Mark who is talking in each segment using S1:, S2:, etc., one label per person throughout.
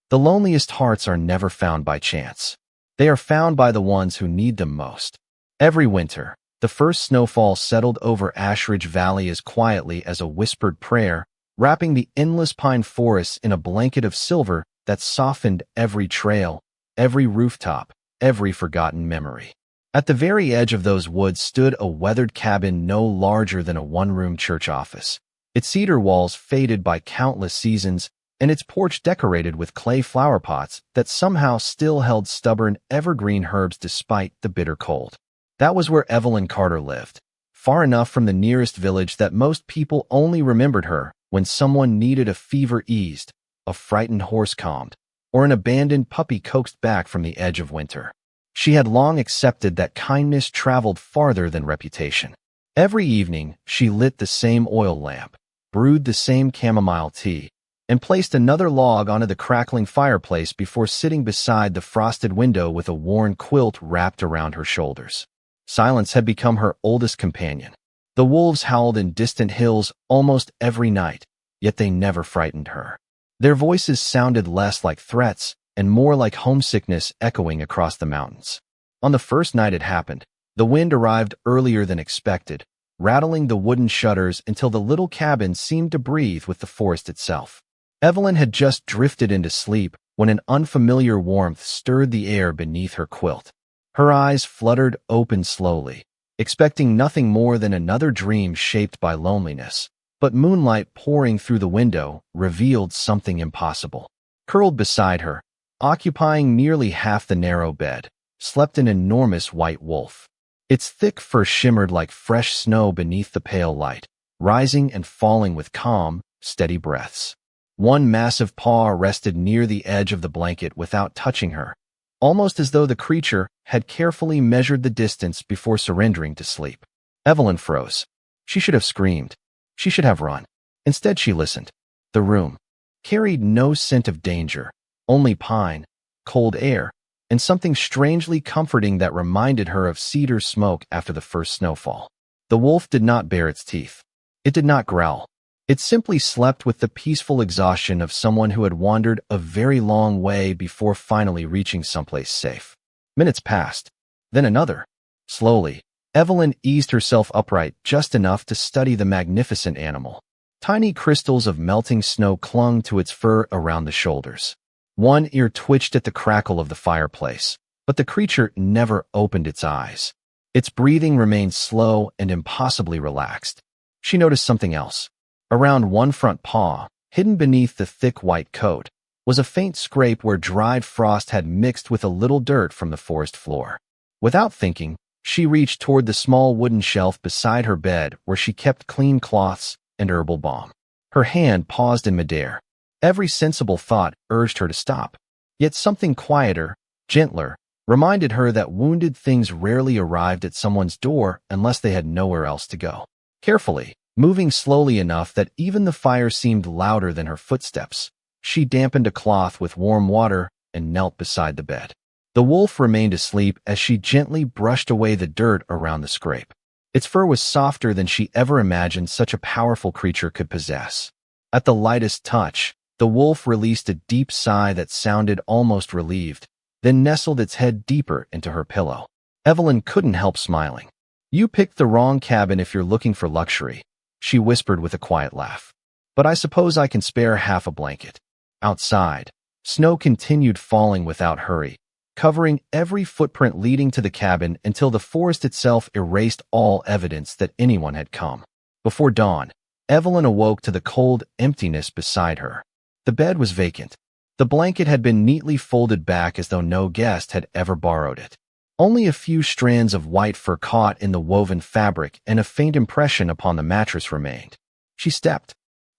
S1: The loneliest hearts are never found by chance. They are found by the ones who need them most. Every winter, the first snowfall settled over Ashridge Valley as quietly as a whispered prayer, wrapping the endless pine forests in a blanket of silver that softened every trail, every rooftop, every forgotten memory. At the very edge of those woods stood a weathered cabin no larger than a one-room church office, its cedar walls faded by countless seasons, and its porch decorated with clay flower pots that somehow still held stubborn evergreen herbs despite the bitter cold. That was where Evelyn Carter lived, far enough from the nearest village that most people only remembered her when someone needed a fever eased, a frightened horse calmed, or an abandoned puppy coaxed back from the edge of winter. She had long accepted that kindness traveled farther than reputation. Every evening, she lit the same oil lamp, brewed the same chamomile tea, and placed another log onto the crackling fireplace before sitting beside the frosted window with a worn quilt wrapped around her shoulders. Silence had become her oldest companion. The wolves howled in distant hills almost every night, yet they never frightened her. Their voices sounded less like threats and more like homesickness echoing across the mountains. On the first night it happened, the wind arrived earlier than expected, rattling the wooden shutters until the little cabin seemed to breathe with the forest itself. Evelyn had just drifted into sleep when an unfamiliar warmth stirred the air beneath her quilt. Her eyes fluttered open slowly, expecting nothing more than another dream shaped by loneliness. But moonlight pouring through the window revealed something impossible. Curled beside her, occupying nearly half the narrow bed, slept an enormous white wolf. Its thick fur shimmered like fresh snow beneath the pale light, rising and falling with calm, steady breaths. One massive paw rested near the edge of the blanket without touching her, almost as though the creature had carefully measured the distance before surrendering to sleep. Evelyn froze. She should have screamed. She should have run. Instead, she listened. The room carried no scent of danger, only pine, cold air, and something strangely comforting that reminded her of cedar smoke after the first snowfall. The wolf did not bare its teeth. It did not growl. It simply slept with the peaceful exhaustion of someone who had wandered a very long way before finally reaching someplace safe. Minutes passed, then another. Slowly, Evelyn eased herself upright just enough to study the magnificent animal. Tiny crystals of melting snow clung to its fur around the shoulders. One ear twitched at the crackle of the fireplace, but the creature never opened its eyes. Its breathing remained slow and impossibly relaxed. She noticed something else. Around one front paw, hidden beneath the thick white coat, was a faint scrape where dried frost had mixed with a little dirt from the forest floor. Without thinking, she reached toward the small wooden shelf beside her bed where she kept clean cloths and herbal balm. Her hand paused in midair. Every sensible thought urged her to stop. Yet something quieter, gentler, reminded her that wounded things rarely arrived at someone's door unless they had nowhere else to go. Carefully, moving slowly enough that even the fire seemed louder than her footsteps, she dampened a cloth with warm water and knelt beside the bed. The wolf remained asleep as she gently brushed away the dirt around the scrape. Its fur was softer than she ever imagined such a powerful creature could possess. At the lightest touch, the wolf released a deep sigh that sounded almost relieved, then nestled its head deeper into her pillow. Evelyn couldn't help smiling. "You picked the wrong cabin if you're looking for luxury," she whispered with a quiet laugh. "But I suppose I can spare half a blanket." Outside, snow continued falling without hurry, covering every footprint leading to the cabin until the forest itself erased all evidence that anyone had come. Before dawn, Evelyn awoke to the cold emptiness beside her. The bed was vacant. The blanket had been neatly folded back as though no guest had ever borrowed it. Only a few strands of white fur caught in the woven fabric and a faint impression upon the mattress remained. She stepped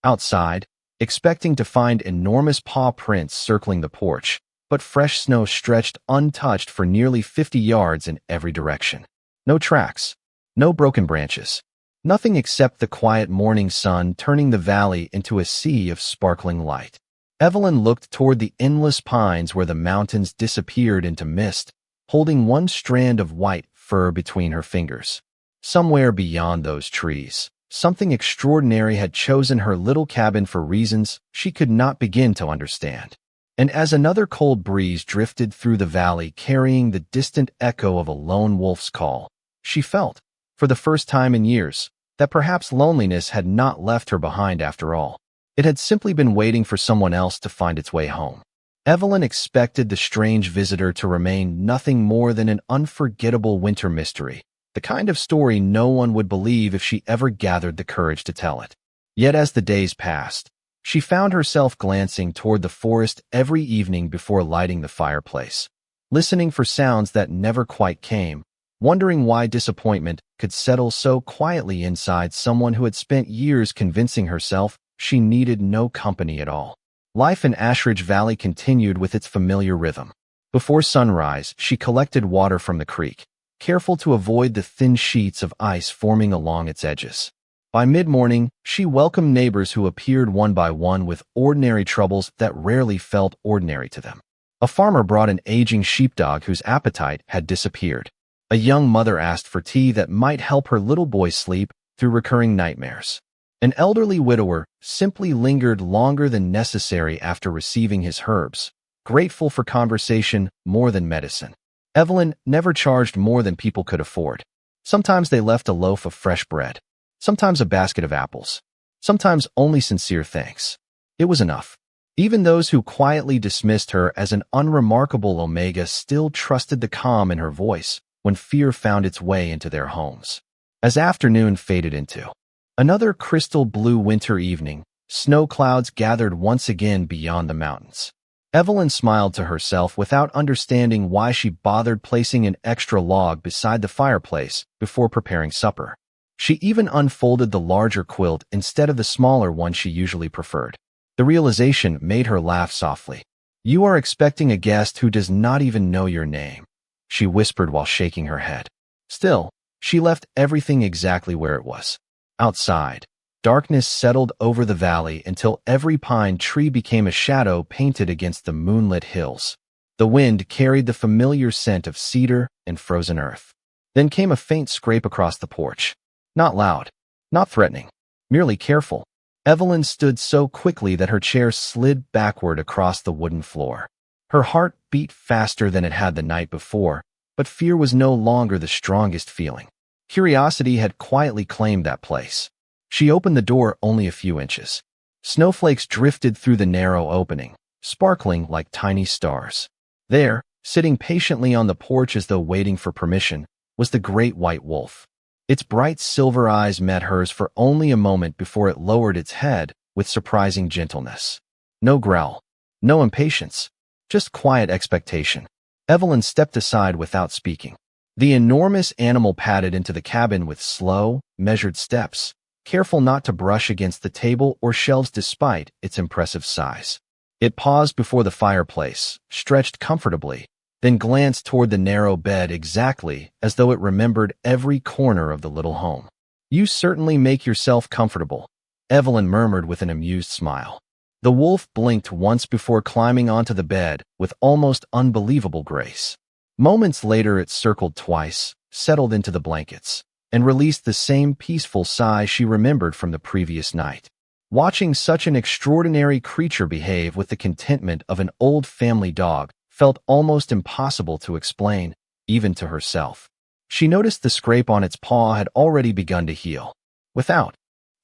S1: outside, expecting to find enormous paw prints circling the porch, but fresh snow stretched untouched for nearly 50 yards in every direction. No tracks, no broken branches, nothing except the quiet morning sun turning the valley into a sea of sparkling light. Evelyn looked toward the endless pines where the mountains disappeared into mist, holding one strand of white fur between her fingers. Somewhere beyond those trees, something extraordinary had chosen her little cabin for reasons she could not begin to understand. And as another cold breeze drifted through the valley carrying the distant echo of a lone wolf's call, she felt, for the first time in years, that perhaps loneliness had not left her behind after all. It had simply been waiting for someone else to find its way home. Evelyn expected the strange visitor to remain nothing more than an unforgettable winter mystery, the kind of story no one would believe if she ever gathered the courage to tell it. Yet as the days passed, she found herself glancing toward the forest every evening before lighting the fireplace, listening for sounds that never quite came, wondering why disappointment could settle so quietly inside someone who had spent years convincing herself she needed no company at all. Life in Ashridge Valley continued with its familiar rhythm. Before sunrise, she collected water from the creek, careful to avoid the thin sheets of ice forming along its edges. By mid-morning, she welcomed neighbors who appeared one by one with ordinary troubles that rarely felt ordinary to them. A farmer brought an aging sheepdog whose appetite had disappeared. A young mother asked for tea that might help her little boy sleep through recurring nightmares. An elderly widower simply lingered longer than necessary after receiving his herbs, grateful for conversation more than medicine. Evelyn never charged more than people could afford. Sometimes they left a loaf of fresh bread, sometimes a basket of apples, sometimes only sincere thanks. It was enough. Even those who quietly dismissed her as an unremarkable omega still trusted the calm in her voice when fear found its way into their homes. As afternoon faded into another crystal blue winter evening, snow clouds gathered once again beyond the mountains. Evelyn smiled to herself without understanding why she bothered placing an extra log beside the fireplace before preparing supper. She even unfolded the larger quilt instead of the smaller one she usually preferred. The realization made her laugh softly. "You are expecting a guest who does not even know your name," she whispered while shaking her head. Still, she left everything exactly where it was. Outside, darkness settled over the valley until every pine tree became a shadow painted against the moonlit hills. The wind carried the familiar scent of cedar and frozen earth. Then came a faint scrape across the porch. Not loud, not threatening, merely careful. Evelyn stood so quickly that her chair slid backward across the wooden floor. Her heart beat faster than it had the night before, but fear was no longer the strongest feeling. Curiosity had quietly claimed that place. She opened the door only a few inches. Snowflakes drifted through the narrow opening, sparkling like tiny stars. There, sitting patiently on the porch as though waiting for permission, was the great white wolf. Its bright silver eyes met hers for only a moment before it lowered its head with surprising gentleness. No growl, no impatience, just quiet expectation. Evelyn stepped aside without speaking. The enormous animal padded into the cabin with slow, measured steps, careful not to brush against the table or shelves despite its impressive size. It paused before the fireplace, stretched comfortably, then glanced toward the narrow bed exactly as though it remembered every corner of the little home. "You certainly make yourself comfortable," Evelyn murmured with an amused smile. The wolf blinked once before climbing onto the bed with almost unbelievable grace. Moments later it circled twice, settled into the blankets, and released the same peaceful sigh she remembered from the previous night. Watching such an extraordinary creature behave with the contentment of an old family dog felt almost impossible to explain, even to herself. She noticed the scrape on its paw had already begun to heal. Without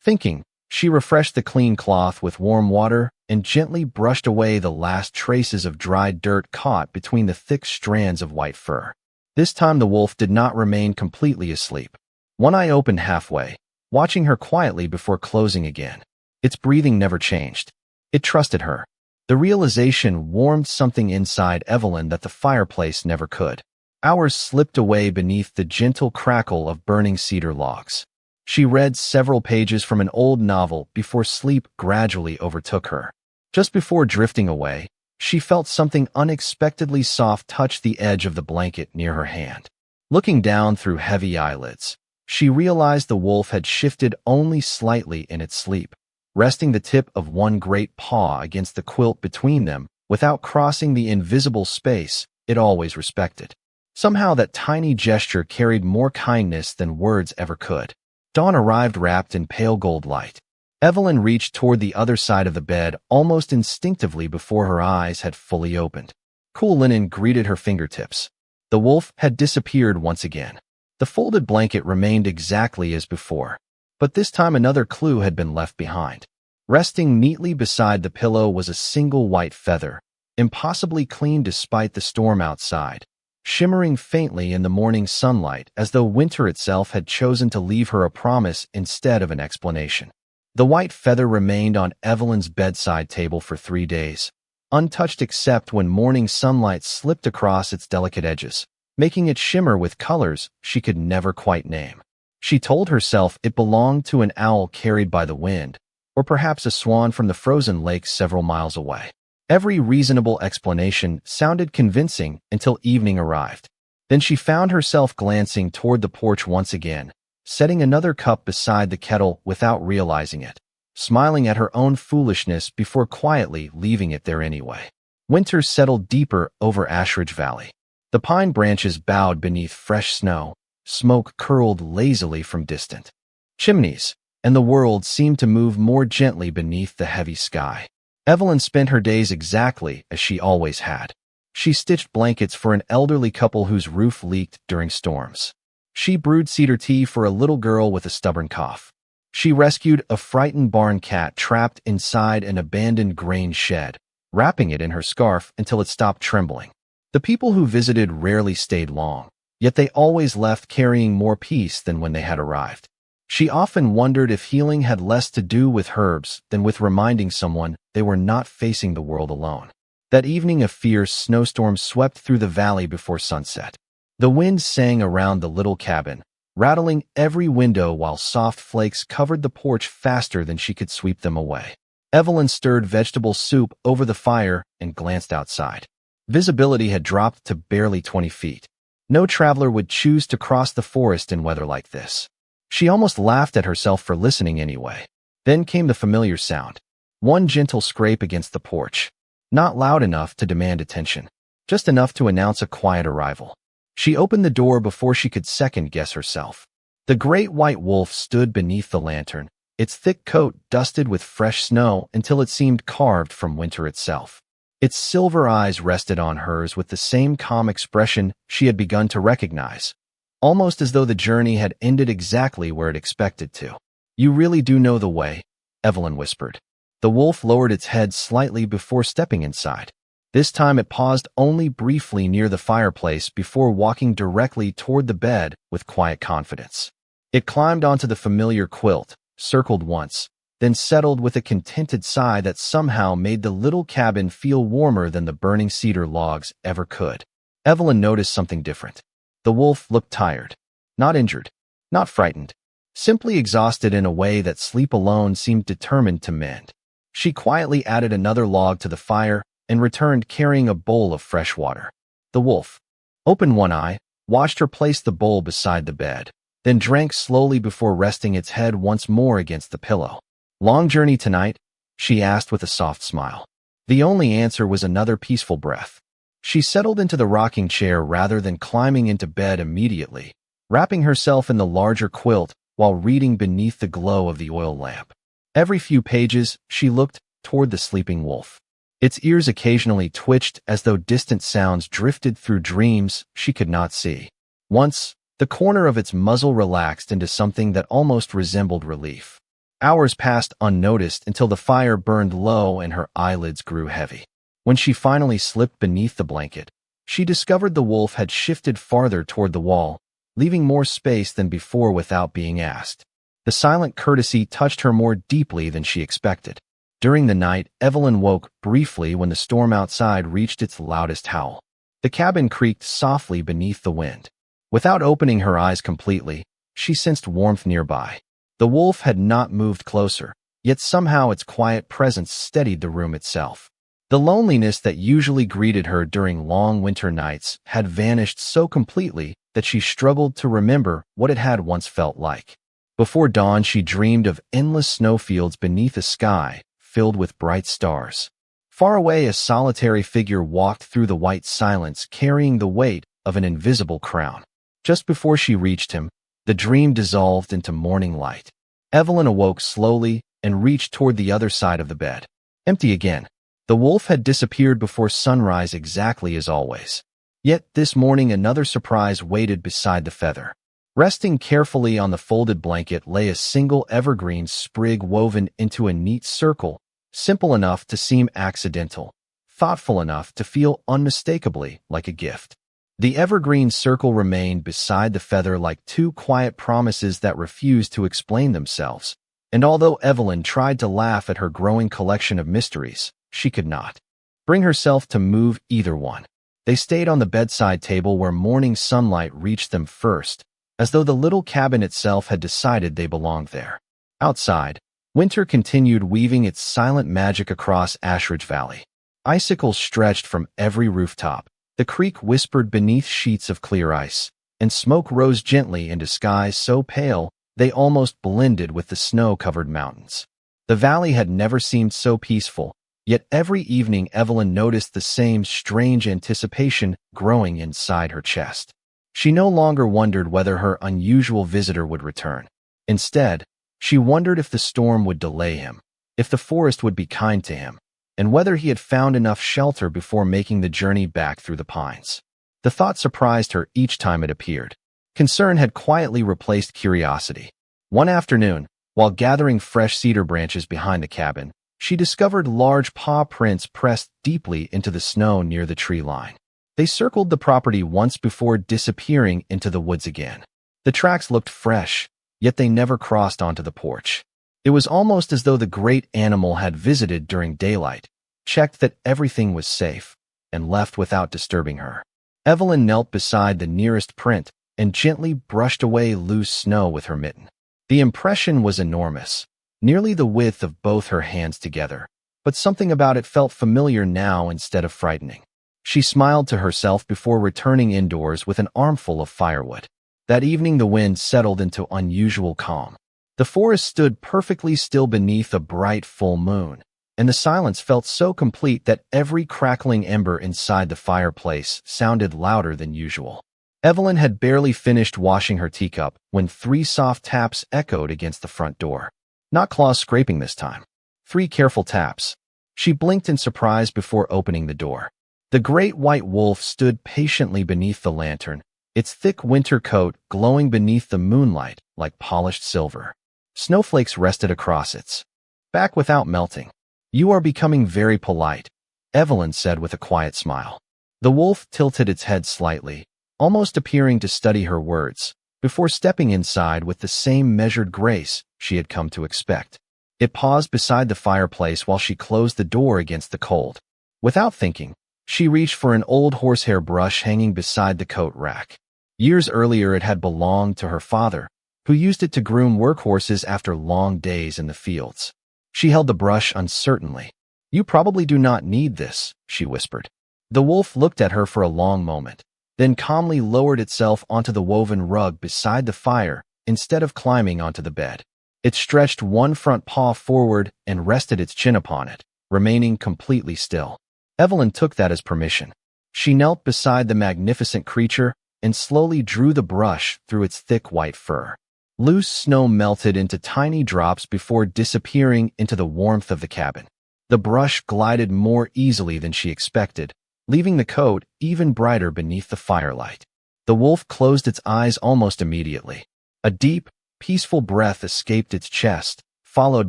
S1: thinking, she refreshed the clean cloth with warm water and gently brushed away the last traces of dried dirt caught between the thick strands of white fur. This time the wolf did not remain completely asleep. One eye opened halfway, watching her quietly before closing again. Its breathing never changed. It trusted her. The realization warmed something inside Evelyn that the fireplace never could. Hours slipped away beneath the gentle crackle of burning cedar logs. She read several pages from an old novel before sleep gradually overtook her. Just before drifting away, she felt something unexpectedly soft touch the edge of the blanket near her hand. Looking down through heavy eyelids, she realized the wolf had shifted only slightly in its sleep, resting the tip of one great paw against the quilt between them without crossing the invisible space it always respected. Somehow that tiny gesture carried more kindness than words ever could. Dawn arrived wrapped in pale gold light. Evelyn reached toward the other side of the bed almost instinctively before her eyes had fully opened. Cool linen greeted her fingertips. The wolf had disappeared once again. The folded blanket remained exactly as before, but this time another clue had been left behind. Resting neatly beside the pillow was a single white feather, impossibly clean despite the storm outside, shimmering faintly in the morning sunlight as though winter itself had chosen to leave her a promise instead of an explanation. The white feather remained on Evelyn's bedside table for 3 days, untouched except when morning sunlight slipped across its delicate edges, making it shimmer with colors she could never quite name. She told herself it belonged to an owl carried by the wind, or perhaps a swan from the frozen lake several miles away. Every reasonable explanation sounded convincing until evening arrived. Then she found herself glancing toward the porch once again, setting another cup beside the kettle without realizing it, smiling at her own foolishness before quietly leaving it there anyway. Winter settled deeper over Ashridge Valley. The pine branches bowed beneath fresh snow, smoke curled lazily from distant chimneys, and the world seemed to move more gently beneath the heavy sky. Evelyn spent her days exactly as she always had. She stitched blankets for an elderly couple whose roof leaked during storms. She brewed cedar tea for a little girl with a stubborn cough. She rescued a frightened barn cat trapped inside an abandoned grain shed, wrapping it in her scarf until it stopped trembling. The people who visited rarely stayed long, yet they always left carrying more peace than when they had arrived. She often wondered if healing had less to do with herbs than with reminding someone they were not facing the world alone. That evening a fierce snowstorm swept through the valley before sunset. The wind sang around the little cabin, rattling every window while soft flakes covered the porch faster than she could sweep them away. Evelyn stirred vegetable soup over the fire and glanced outside. Visibility had dropped to barely 20 feet. No traveler would choose to cross the forest in weather like this. She almost laughed at herself for listening anyway. Then came the familiar sound. One gentle scrape against the porch. Not loud enough to demand attention, just enough to announce a quiet arrival. She opened the door before she could second-guess herself. The great white wolf stood beneath the lantern, its thick coat dusted with fresh snow until it seemed carved from winter itself. Its silver eyes rested on hers with the same calm expression she had begun to recognize, almost as though the journey had ended exactly where it expected to. "You really do know the way," Evelyn whispered. The wolf lowered its head slightly before stepping inside. This time it paused only briefly near the fireplace before walking directly toward the bed with quiet confidence. It climbed onto the familiar quilt, circled once, then settled with a contented sigh that somehow made the little cabin feel warmer than the burning cedar logs ever could. Evelyn noticed something different. The wolf looked tired. Not injured. Not frightened. Simply exhausted in a way that sleep alone seemed determined to mend. She quietly added another log to the fire and returned carrying a bowl of fresh water. The wolf opened one eye, watched her place the bowl beside the bed, then drank slowly before resting its head once more against the pillow. "Long journey tonight?" she asked with a soft smile. The only answer was another peaceful breath. She settled into the rocking chair rather than climbing into bed immediately, wrapping herself in the larger quilt while reading beneath the glow of the oil lamp. Every few pages, she looked toward the sleeping wolf. Its ears occasionally twitched as though distant sounds drifted through dreams she could not see. Once, the corner of its muzzle relaxed into something that almost resembled relief. Hours passed unnoticed until the fire burned low and her eyelids grew heavy. When she finally slipped beneath the blanket, she discovered the wolf had shifted farther toward the wall, leaving more space than before without being asked. The silent courtesy touched her more deeply than she expected. During the night, Evelyn woke briefly when the storm outside reached its loudest howl. The cabin creaked softly beneath the wind. Without opening her eyes completely, she sensed warmth nearby. The wolf had not moved closer, yet somehow its quiet presence steadied the room itself. The loneliness that usually greeted her during long winter nights had vanished so completely that she struggled to remember what it had once felt like. Before dawn, she dreamed of endless snowfields beneath a sky filled with bright stars. Far away, a solitary figure walked through the white silence carrying the weight of an invisible crown. Just before she reached him, the dream dissolved into morning light. Evelyn awoke slowly and reached toward the other side of the bed. Empty again. The wolf had disappeared before sunrise exactly as always. Yet this morning another surprise waited beside the feather. Resting carefully on the folded blanket lay a single evergreen sprig woven into a neat circle, simple enough to seem accidental, thoughtful enough to feel unmistakably like a gift. The evergreen circle remained beside the feather like two quiet promises that refused to explain themselves. And although Evelyn tried to laugh at her growing collection of mysteries, she could not bring herself to move either one. They stayed on the bedside table where morning sunlight reached them first, as though the little cabin itself had decided they belonged there. Outside, winter continued weaving its silent magic across Ashridge Valley. Icicles stretched from every rooftop. The creek whispered beneath sheets of clear ice, and smoke rose gently into skies so pale they almost blended with the snow-covered mountains. The valley had never seemed so peaceful, yet every evening Evelyn noticed the same strange anticipation growing inside her chest. She no longer wondered whether her unusual visitor would return. Instead, she wondered if the storm would delay him, if the forest would be kind to him, and whether he had found enough shelter before making the journey back through the pines. The thought surprised her each time it appeared. Concern had quietly replaced curiosity. One afternoon, while gathering fresh cedar branches behind the cabin, she discovered large paw prints pressed deeply into the snow near the tree line. They circled the property once before disappearing into the woods again. The tracks looked fresh, yet they never crossed onto the porch. It was almost as though the great animal had visited during daylight, checked that everything was safe, and left without disturbing her. Evelyn knelt beside the nearest print and gently brushed away loose snow with her mitten. The impression was enormous, nearly the width of both her hands together, but something about it felt familiar now instead of frightening. She smiled to herself before returning indoors with an armful of firewood. That evening the wind settled into unusual calm. The forest stood perfectly still beneath a bright full moon, and the silence felt so complete that every crackling ember inside the fireplace sounded louder than usual. Evelyn had barely finished washing her teacup when 3 soft taps echoed against the front door. Not claws scraping this time. 3 careful taps. She blinked in surprise before opening the door. The great white wolf stood patiently beneath the lantern, its thick winter coat glowing beneath the moonlight like polished silver. Snowflakes rested across its back without melting. "You are becoming very polite," Evelyn said with a quiet smile. The wolf tilted its head slightly, almost appearing to study her words, before stepping inside with the same measured grace she had come to expect. It paused beside the fireplace while she closed the door against the cold. Without thinking, she reached for an old horsehair brush hanging beside the coat rack. Years earlier it had belonged to her father, who used it to groom workhorses after long days in the fields. She held the brush uncertainly. "You probably do not need this," she whispered. The wolf looked at her for a long moment, then calmly lowered itself onto the woven rug beside the fire instead of climbing onto the bed. It stretched one front paw forward and rested its chin upon it, remaining completely still. Evelyn took that as permission. She knelt beside the magnificent creature and slowly drew the brush through its thick white fur. Loose snow melted into tiny drops before disappearing into the warmth of the cabin. The brush glided more easily than she expected, leaving the coat even brighter beneath the firelight. The wolf closed its eyes almost immediately. A deep, peaceful breath escaped its chest, followed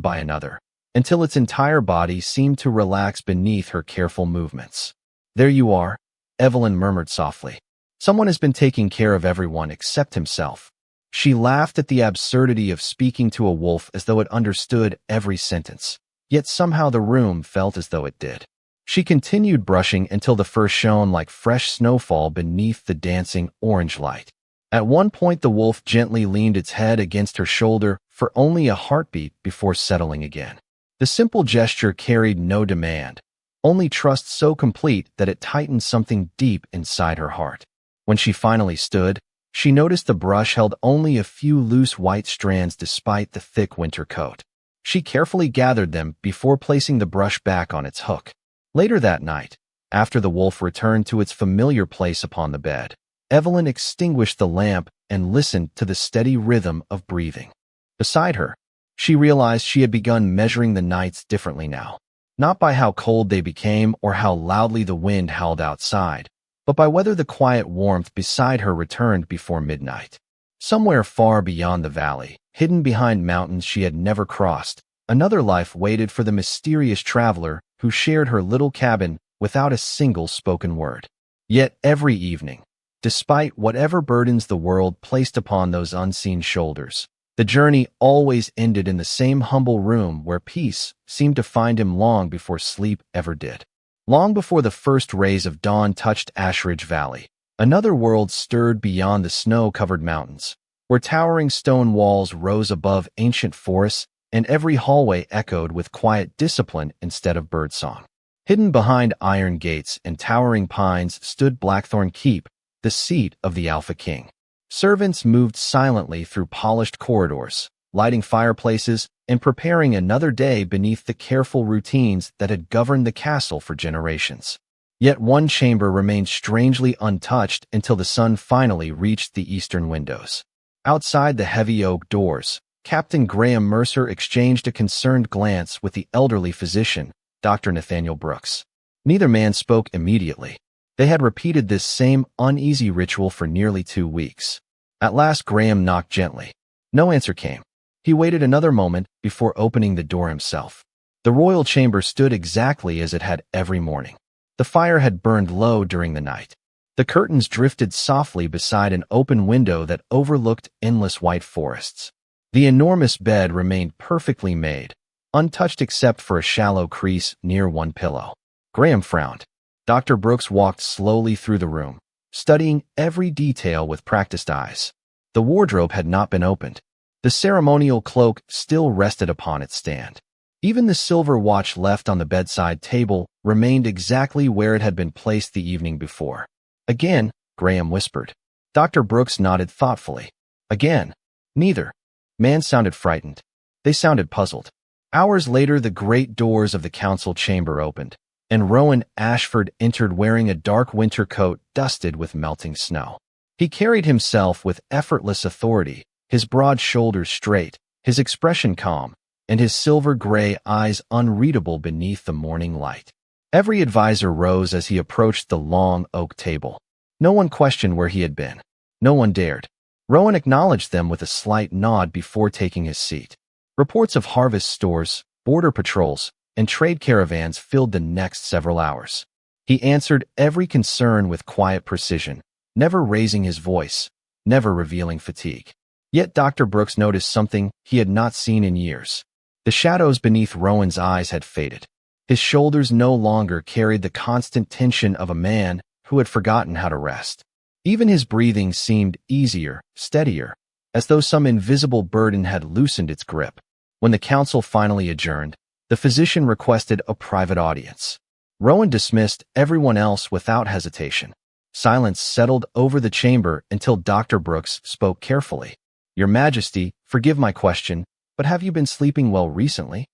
S1: by another, until its entire body seemed to relax beneath her careful movements. "There you are," Evelyn murmured softly. "Someone has been taking care of everyone except himself." She laughed at the absurdity of speaking to a wolf as though it understood every sentence, yet somehow the room felt as though it did. She continued brushing until the fur shone like fresh snowfall beneath the dancing orange light. At one point the wolf gently leaned its head against her shoulder for only a heartbeat before settling again. The simple gesture carried no demand, only trust so complete that it tightened something deep inside her heart. When she finally stood, she noticed the brush held only a few loose white strands despite the thick winter coat. She carefully gathered them before placing the brush back on its hook. Later that night, after the wolf returned to its familiar place upon the bed, Evelyn extinguished the lamp and listened to the steady rhythm of breathing. Beside her, She realized she had begun measuring the nights differently now, not by how cold they became or how loudly the wind howled outside, but by whether the quiet warmth beside her returned before midnight. Somewhere far beyond the valley, hidden behind mountains she had never crossed, another life waited for the mysterious traveler who shared her little cabin without a single spoken word. Yet every evening, despite whatever burdens the world placed upon those unseen shoulders, the journey always ended in the same humble room where peace seemed to find him long before sleep ever did. Long before the first rays of dawn touched Ashridge Valley, another world stirred beyond the snow-covered mountains, where towering stone walls rose above ancient forests and every hallway echoed with quiet discipline instead of birdsong. Hidden behind iron gates and towering pines stood Blackthorn Keep, the seat of the Alpha King. Servants moved silently through polished corridors, lighting fireplaces and preparing another day beneath the careful routines that had governed the castle for generations. Yet one chamber remained strangely untouched until the sun finally reached the eastern windows. Outside the heavy oak doors, Captain Graham Mercer exchanged a concerned glance with the elderly physician, Dr. Nathaniel Brooks. Neither man spoke immediately. They had repeated this same uneasy ritual for nearly 2 weeks. At last Graham knocked gently. No answer came. He waited another moment before opening the door himself. The royal chamber stood exactly as it had every morning. The fire had burned low during the night. The curtains drifted softly beside an open window that overlooked endless white forests. The enormous bed remained perfectly made, untouched except for a shallow crease near one pillow. Graham frowned. Dr. Brooks walked slowly through the room, studying every detail with practiced eyes. The wardrobe had not been opened. The ceremonial cloak still rested upon its stand. Even the silver watch left on the bedside table remained exactly where it had been placed the evening before. Again, Graham whispered. Dr. Brooks nodded thoughtfully. Again, neither. Man sounded frightened. They sounded puzzled. Hours later, the great doors of the council chamber opened, and Rowan Ashford entered wearing a dark winter coat dusted with melting snow. He carried himself with effortless authority, his broad shoulders straight, his expression calm, and his silver-gray eyes unreadable beneath the morning light. Every advisor rose as he approached the long oak table. No one questioned where he had been. No one dared. Rowan acknowledged them with a slight nod before taking his seat. Reports of harvest stores, border patrols, and trade caravans filled the next several hours. He answered every concern with quiet precision, never raising his voice, never revealing fatigue. Yet Dr. Brooks noticed something he had not seen in years. The shadows beneath Rowan's eyes had faded. His shoulders no longer carried the constant tension of a man who had forgotten how to rest. Even his breathing seemed easier, steadier, as though some invisible burden had loosened its grip. When the council finally adjourned, the physician requested a private audience. Rowan dismissed everyone else without hesitation. Silence settled over the chamber until Dr. Brooks spoke carefully. Your Majesty, forgive my question, but have you been sleeping well recently?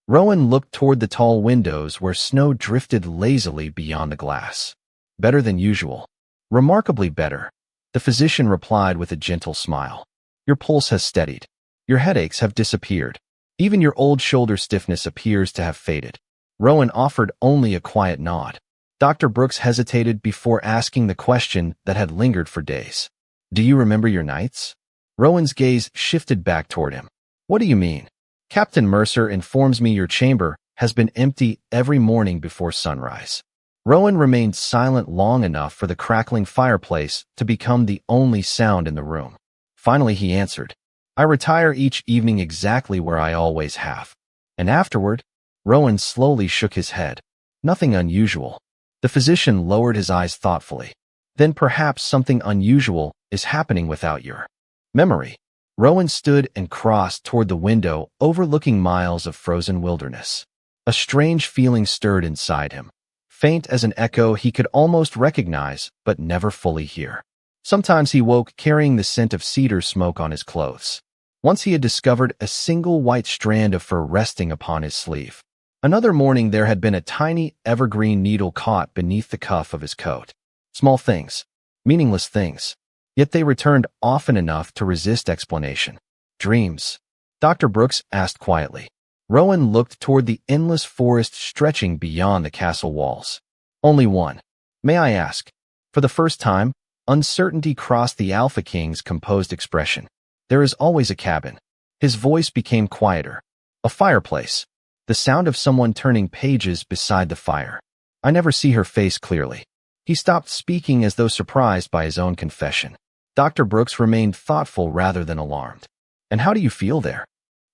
S1: Rowan looked toward the tall windows where snow drifted lazily beyond the glass. Better than usual. Remarkably better, the physician replied with a gentle smile. Your pulse has steadied. Your headaches have disappeared. Even your old shoulder stiffness appears to have faded. Rowan offered only a quiet nod. Dr. Brooks hesitated before asking the question that had lingered for days. Do you remember your nights? Rowan's gaze shifted back toward him. What do you mean? Captain Mercer informs me your chamber has been empty every morning before sunrise. Rowan remained silent long enough for the crackling fireplace to become the only sound in the room. Finally he answered, I retire each evening exactly where I always have. And afterward? Rowan slowly shook his head. Nothing unusual. The physician lowered his eyes thoughtfully. Then perhaps something unusual is happening without your memory. Rowan stood and crossed toward the window overlooking miles of frozen wilderness. A strange feeling stirred inside him. Faint as an echo he could almost recognize, but never fully hear. Sometimes he woke carrying the scent of cedar smoke on his clothes. Once he had discovered a single white strand of fur resting upon his sleeve. Another morning there had been a tiny evergreen needle caught beneath the cuff of his coat. Small things, meaningless things, yet they returned often enough to resist explanation. Dreams. Dr. Brooks asked quietly. Rowan looked toward the endless forest stretching beyond the castle walls. Only one. May I ask? For the first time, uncertainty crossed the Alpha King's composed expression. There is always a cabin. His voice became quieter. A fireplace. The sound of someone turning pages beside the fire. I never see her face clearly. He stopped speaking as though surprised by his own confession. Dr. Brooks remained thoughtful rather than alarmed. And how do you feel there?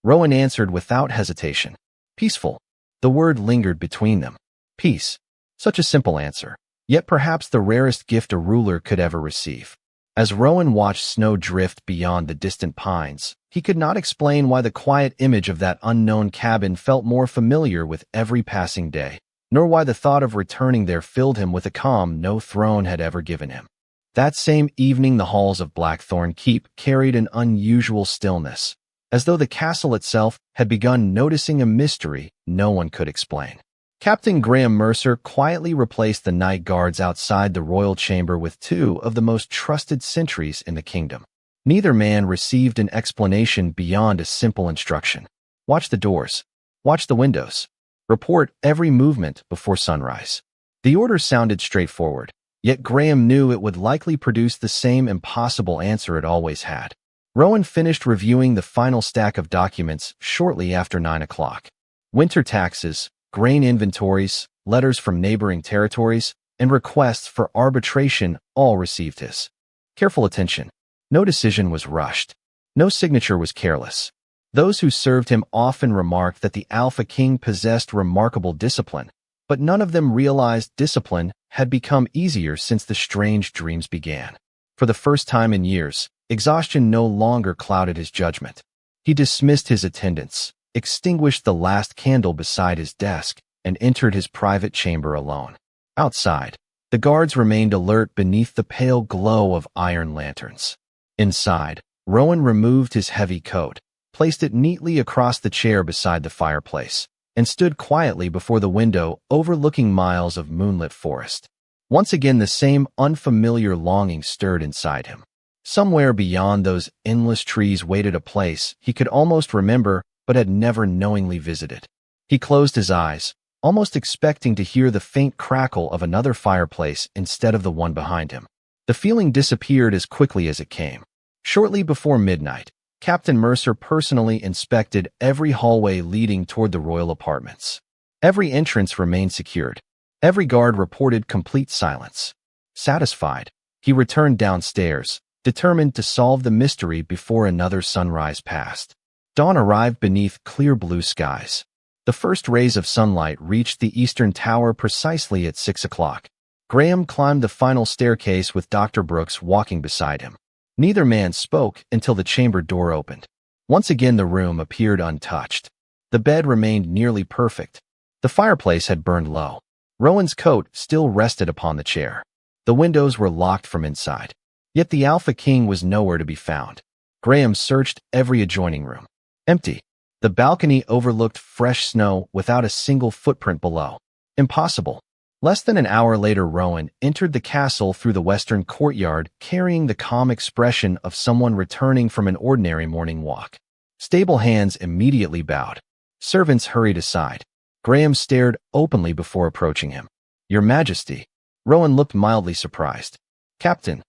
S1: Rowan answered without hesitation. Peaceful. The word lingered between them. Peace. Such a simple answer, yet perhaps the rarest gift a ruler could ever receive. As Rowan watched snow drift beyond the distant pines, he could not explain why the quiet image of that unknown cabin felt more familiar with every passing day, nor why the thought of returning there filled him with a calm no throne had ever given him. That same evening, the halls of Blackthorn Keep carried an unusual stillness, as though the castle itself had begun noticing a mystery no one could explain. Captain Graham Mercer quietly replaced the night guards outside the royal chamber with two of the most trusted sentries in the kingdom. Neither man received an explanation beyond a simple instruction. Watch the doors. Watch the windows. Report every movement before sunrise. The order sounded straightforward, yet Graham knew it would likely produce the same impossible answer it always had. Rowan finished reviewing the final stack of documents shortly after 9 o'clock. Winter taxes, grain inventories, letters from neighboring territories, and requests for arbitration all received his careful attention. No decision was rushed. No signature was careless. Those who served him often remarked that the Alpha King possessed remarkable discipline, but none of them realized discipline had become easier since the strange dreams began. For the first time in years, exhaustion no longer clouded his judgment. He dismissed his attendants, extinguished the last candle beside his desk, and entered his private chamber alone. Outside, the guards remained alert beneath the pale glow of iron lanterns. Inside, Rowan removed his heavy coat, placed it neatly across the chair beside the fireplace, and stood quietly before the window overlooking miles of moonlit forest. Once again, the same unfamiliar longing stirred inside him. Somewhere beyond those endless trees waited a place he could almost remember but had never knowingly visited. He closed his eyes, almost expecting to hear the faint crackle of another fireplace instead of the one behind him. The feeling disappeared as quickly as it came. Shortly before midnight, Captain Mercer personally inspected every hallway leading toward the royal apartments. Every entrance remained secured. Every guard reported complete silence. Satisfied, he returned downstairs, determined to solve the mystery before another sunrise passed. Dawn arrived beneath clear blue skies. The first rays of sunlight reached the eastern tower precisely at 6 o'clock. Graham climbed the final staircase with Dr. Brooks walking beside him. Neither man spoke until the chamber door opened. Once again the room appeared untouched. The bed remained nearly perfect. The fireplace had burned low. Rowan's coat still rested upon the chair. The windows were locked from inside. Yet the Alpha King was nowhere to be found. Graham searched every adjoining room. Empty. The balcony overlooked fresh snow without a single footprint below. Impossible. Less than an hour later, Rowan entered the castle through the western courtyard, carrying the calm expression of someone returning from an ordinary morning walk. Stable hands immediately bowed. Servants hurried aside. Graham stared openly before approaching him. Your Majesty. Rowan looked mildly surprised. Captain.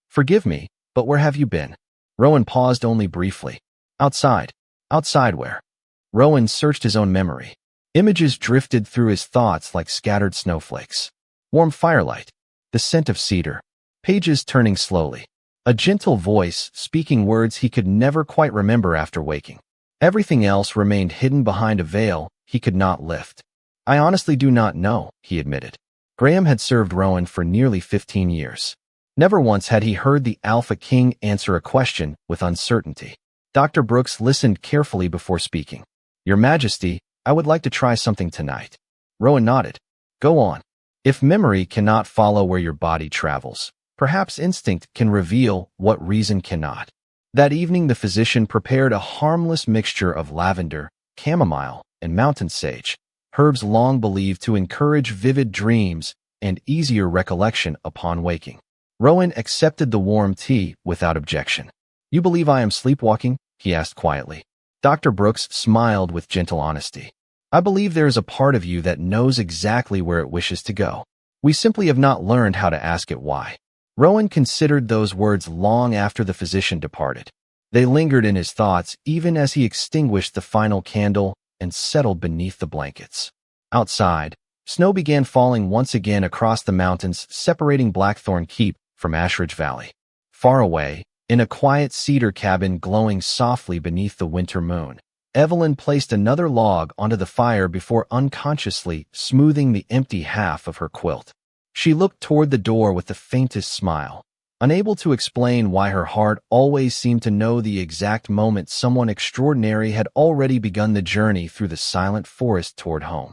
S1: Forgive me, but where have you been? Rowan paused only briefly. Outside. Outside where? Rowan searched his own memory. Images drifted through his thoughts like scattered snowflakes. Warm firelight. The scent of cedar. Pages turning slowly. A gentle voice speaking words he could never quite remember after waking. Everything else remained hidden behind a veil he could not lift. I honestly do not know, he admitted. Graham had served Rowan for nearly 15 years. Never once had he heard the Alpha King answer a question with uncertainty. Dr. Brooks listened carefully before speaking. Your Majesty, I would like to try something tonight. Rowan nodded. Go on. If memory cannot follow where your body travels, perhaps instinct can reveal what reason cannot. That evening the physician prepared a harmless mixture of lavender, chamomile, and mountain sage, herbs long believed to encourage vivid dreams and easier recollection upon waking. Rowan accepted the warm tea without objection. You believe I am sleepwalking? He asked quietly. Dr. Brooks smiled with gentle honesty. I believe there is a part of you that knows exactly where it wishes to go. We simply have not learned how to ask it why. Rowan considered those words long after the physician departed. They lingered in his thoughts even as he extinguished the final candle and settled beneath the blankets. Outside, snow began falling once again across the mountains, separating Blackthorn Keep from Ashridge Valley. Far away, in a quiet cedar cabin glowing softly beneath the winter moon, Evelyn placed another log onto the fire before unconsciously smoothing the empty half of her quilt. She looked toward the door with the faintest smile, unable to explain why her heart always seemed to know the exact moment someone extraordinary had already begun the journey through the silent forest toward home.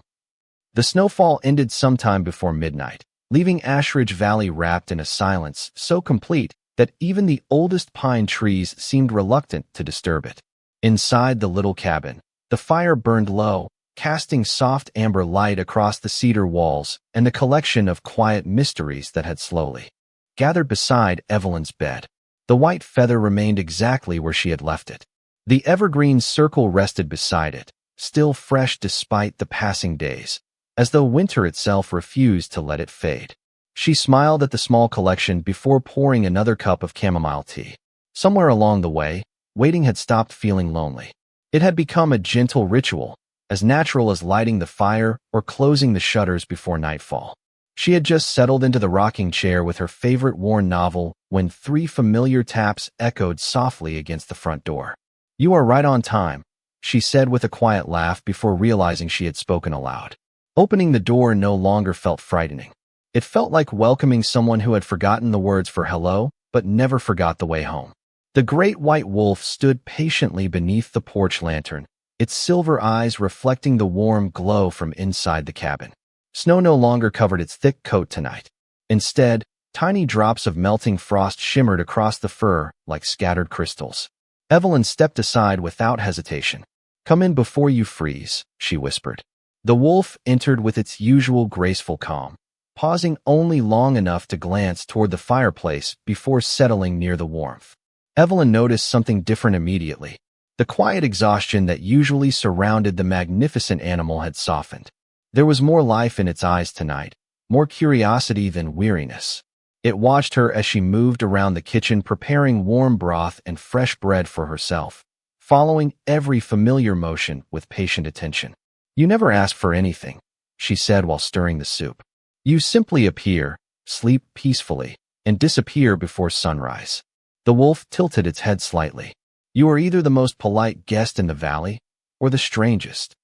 S1: The snowfall ended sometime before midnight, leaving Ashridge Valley wrapped in a silence so complete that even the oldest pine trees seemed reluctant to disturb it. Inside the little cabin, the fire burned low, casting soft amber light across the cedar walls and the collection of quiet mysteries that had slowly gathered beside Evelyn's bed. The white feather remained exactly where she had left it. The evergreen circle rested beside it, still fresh despite the passing days, as though winter itself refused to let it fade. She smiled at the small collection before pouring another cup of chamomile tea. Somewhere along the way, waiting had stopped feeling lonely. It had become a gentle ritual, as natural as lighting the fire or closing the shutters before nightfall. She had just settled into the rocking chair with her favorite worn novel when 3 familiar taps echoed softly against the front door. "You are right on time," she said with a quiet laugh before realizing she had spoken aloud. Opening the door no longer felt frightening. It felt like welcoming someone who had forgotten the words for hello, but never forgot the way home. The great white wolf stood patiently beneath the porch lantern, its silver eyes reflecting the warm glow from inside the cabin. Snow no longer covered its thick coat tonight. Instead, tiny drops of melting frost shimmered across the fur like scattered crystals. Evelyn stepped aside without hesitation. "Come in before you freeze," she whispered. The wolf entered with its usual graceful calm, pausing only long enough to glance toward the fireplace before settling near the warmth. Evelyn noticed something different immediately. The quiet exhaustion that usually surrounded the magnificent animal had softened. There was more life in its eyes tonight, more curiosity than weariness. It watched her as she moved around the kitchen preparing warm broth and fresh bread for herself, following every familiar motion with patient attention. "You never ask for anything," she said while stirring the soup. "You simply appear, sleep peacefully, and disappear before sunrise." The wolf tilted its head slightly. "You are either the most polite guest in the valley, or the strangest."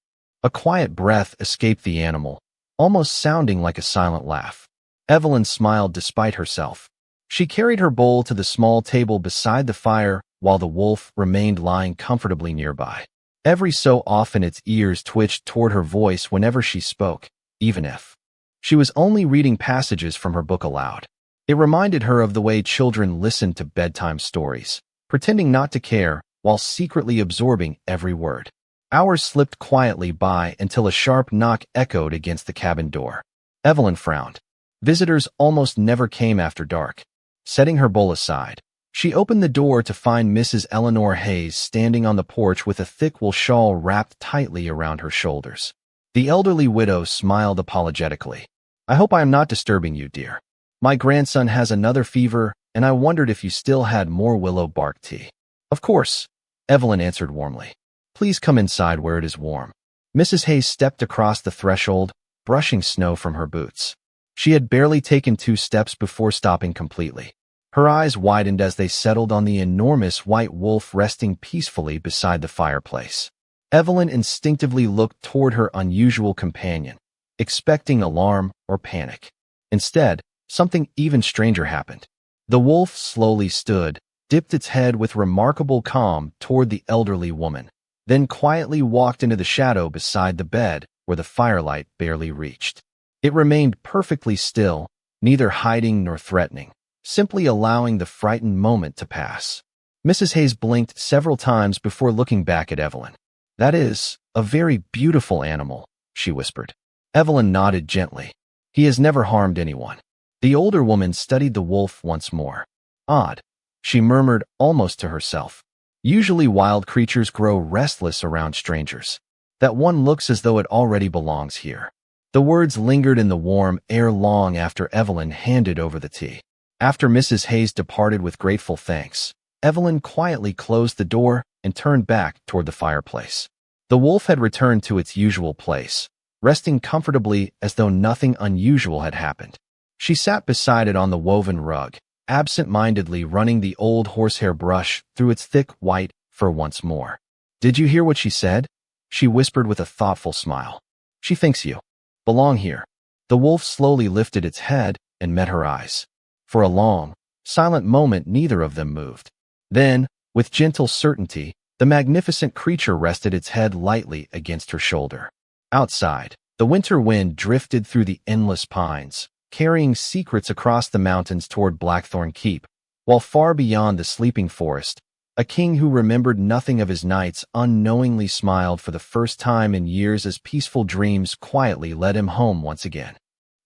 S1: A quiet breath escaped the animal, almost sounding like a silent laugh. Evelyn smiled despite herself. She carried her bowl to the small table beside the fire while the wolf remained lying comfortably nearby. Every so often its ears twitched toward her voice whenever she spoke, even if she was only reading passages from her book aloud. It reminded her of the way children listened to bedtime stories, pretending not to care while secretly absorbing every word. Hours slipped quietly by until a sharp knock echoed against the cabin door. Evelyn frowned. Visitors almost never came after dark. Setting her bowl aside, she opened the door to find Mrs. Eleanor Hayes standing on the porch with a thick wool shawl wrapped tightly around her shoulders. The elderly widow smiled apologetically. "I hope I am not disturbing you, dear. My grandson has another fever, and I wondered if you still had more willow bark tea." "Of course," Evelyn answered warmly. "Please come inside where it is warm." Mrs. Hayes stepped across the threshold, brushing snow from her boots. She had barely taken 2 steps before stopping completely. Her eyes widened as they settled on the enormous white wolf resting peacefully beside the fireplace. Evelyn instinctively looked toward her unusual companion, expecting alarm or panic. Instead, something even stranger happened. The wolf slowly stood, dipped its head with remarkable calm toward the elderly woman, then quietly walked into the shadow beside the bed where the firelight barely reached. It remained perfectly still, neither hiding nor threatening, simply allowing the frightened moment to pass. Mrs. Hayes blinked several times before looking back at Evelyn. "That is a very beautiful animal," she whispered. Evelyn nodded gently. "He has never harmed anyone." The older woman studied the wolf once more. "Odd," she murmured almost to herself. Usually wild creatures grow restless around strangers. That one looks as though it already belongs here. The words lingered in the warm air long after Evelyn handed over the tea. After Mrs. Hayes departed with grateful thanks, Evelyn quietly closed the door and turned back toward the fireplace. The wolf had returned to its usual place, resting comfortably as though nothing unusual had happened. She sat beside it on the woven rug, absent-mindedly running the old horsehair brush through its thick white fur once more. "Did you hear what she said?" she whispered with a thoughtful smile. "She thinks you belong here." The wolf slowly lifted its head and met her eyes. For a long, silent moment neither of them moved. Then, with gentle certainty, the magnificent creature rested its head lightly against her shoulder. Outside, the winter wind drifted through the endless pines, carrying secrets across the mountains toward Blackthorn Keep, while far beyond the sleeping forest, a king who remembered nothing of his nights unknowingly smiled for the first time in years as peaceful dreams quietly led him home once again.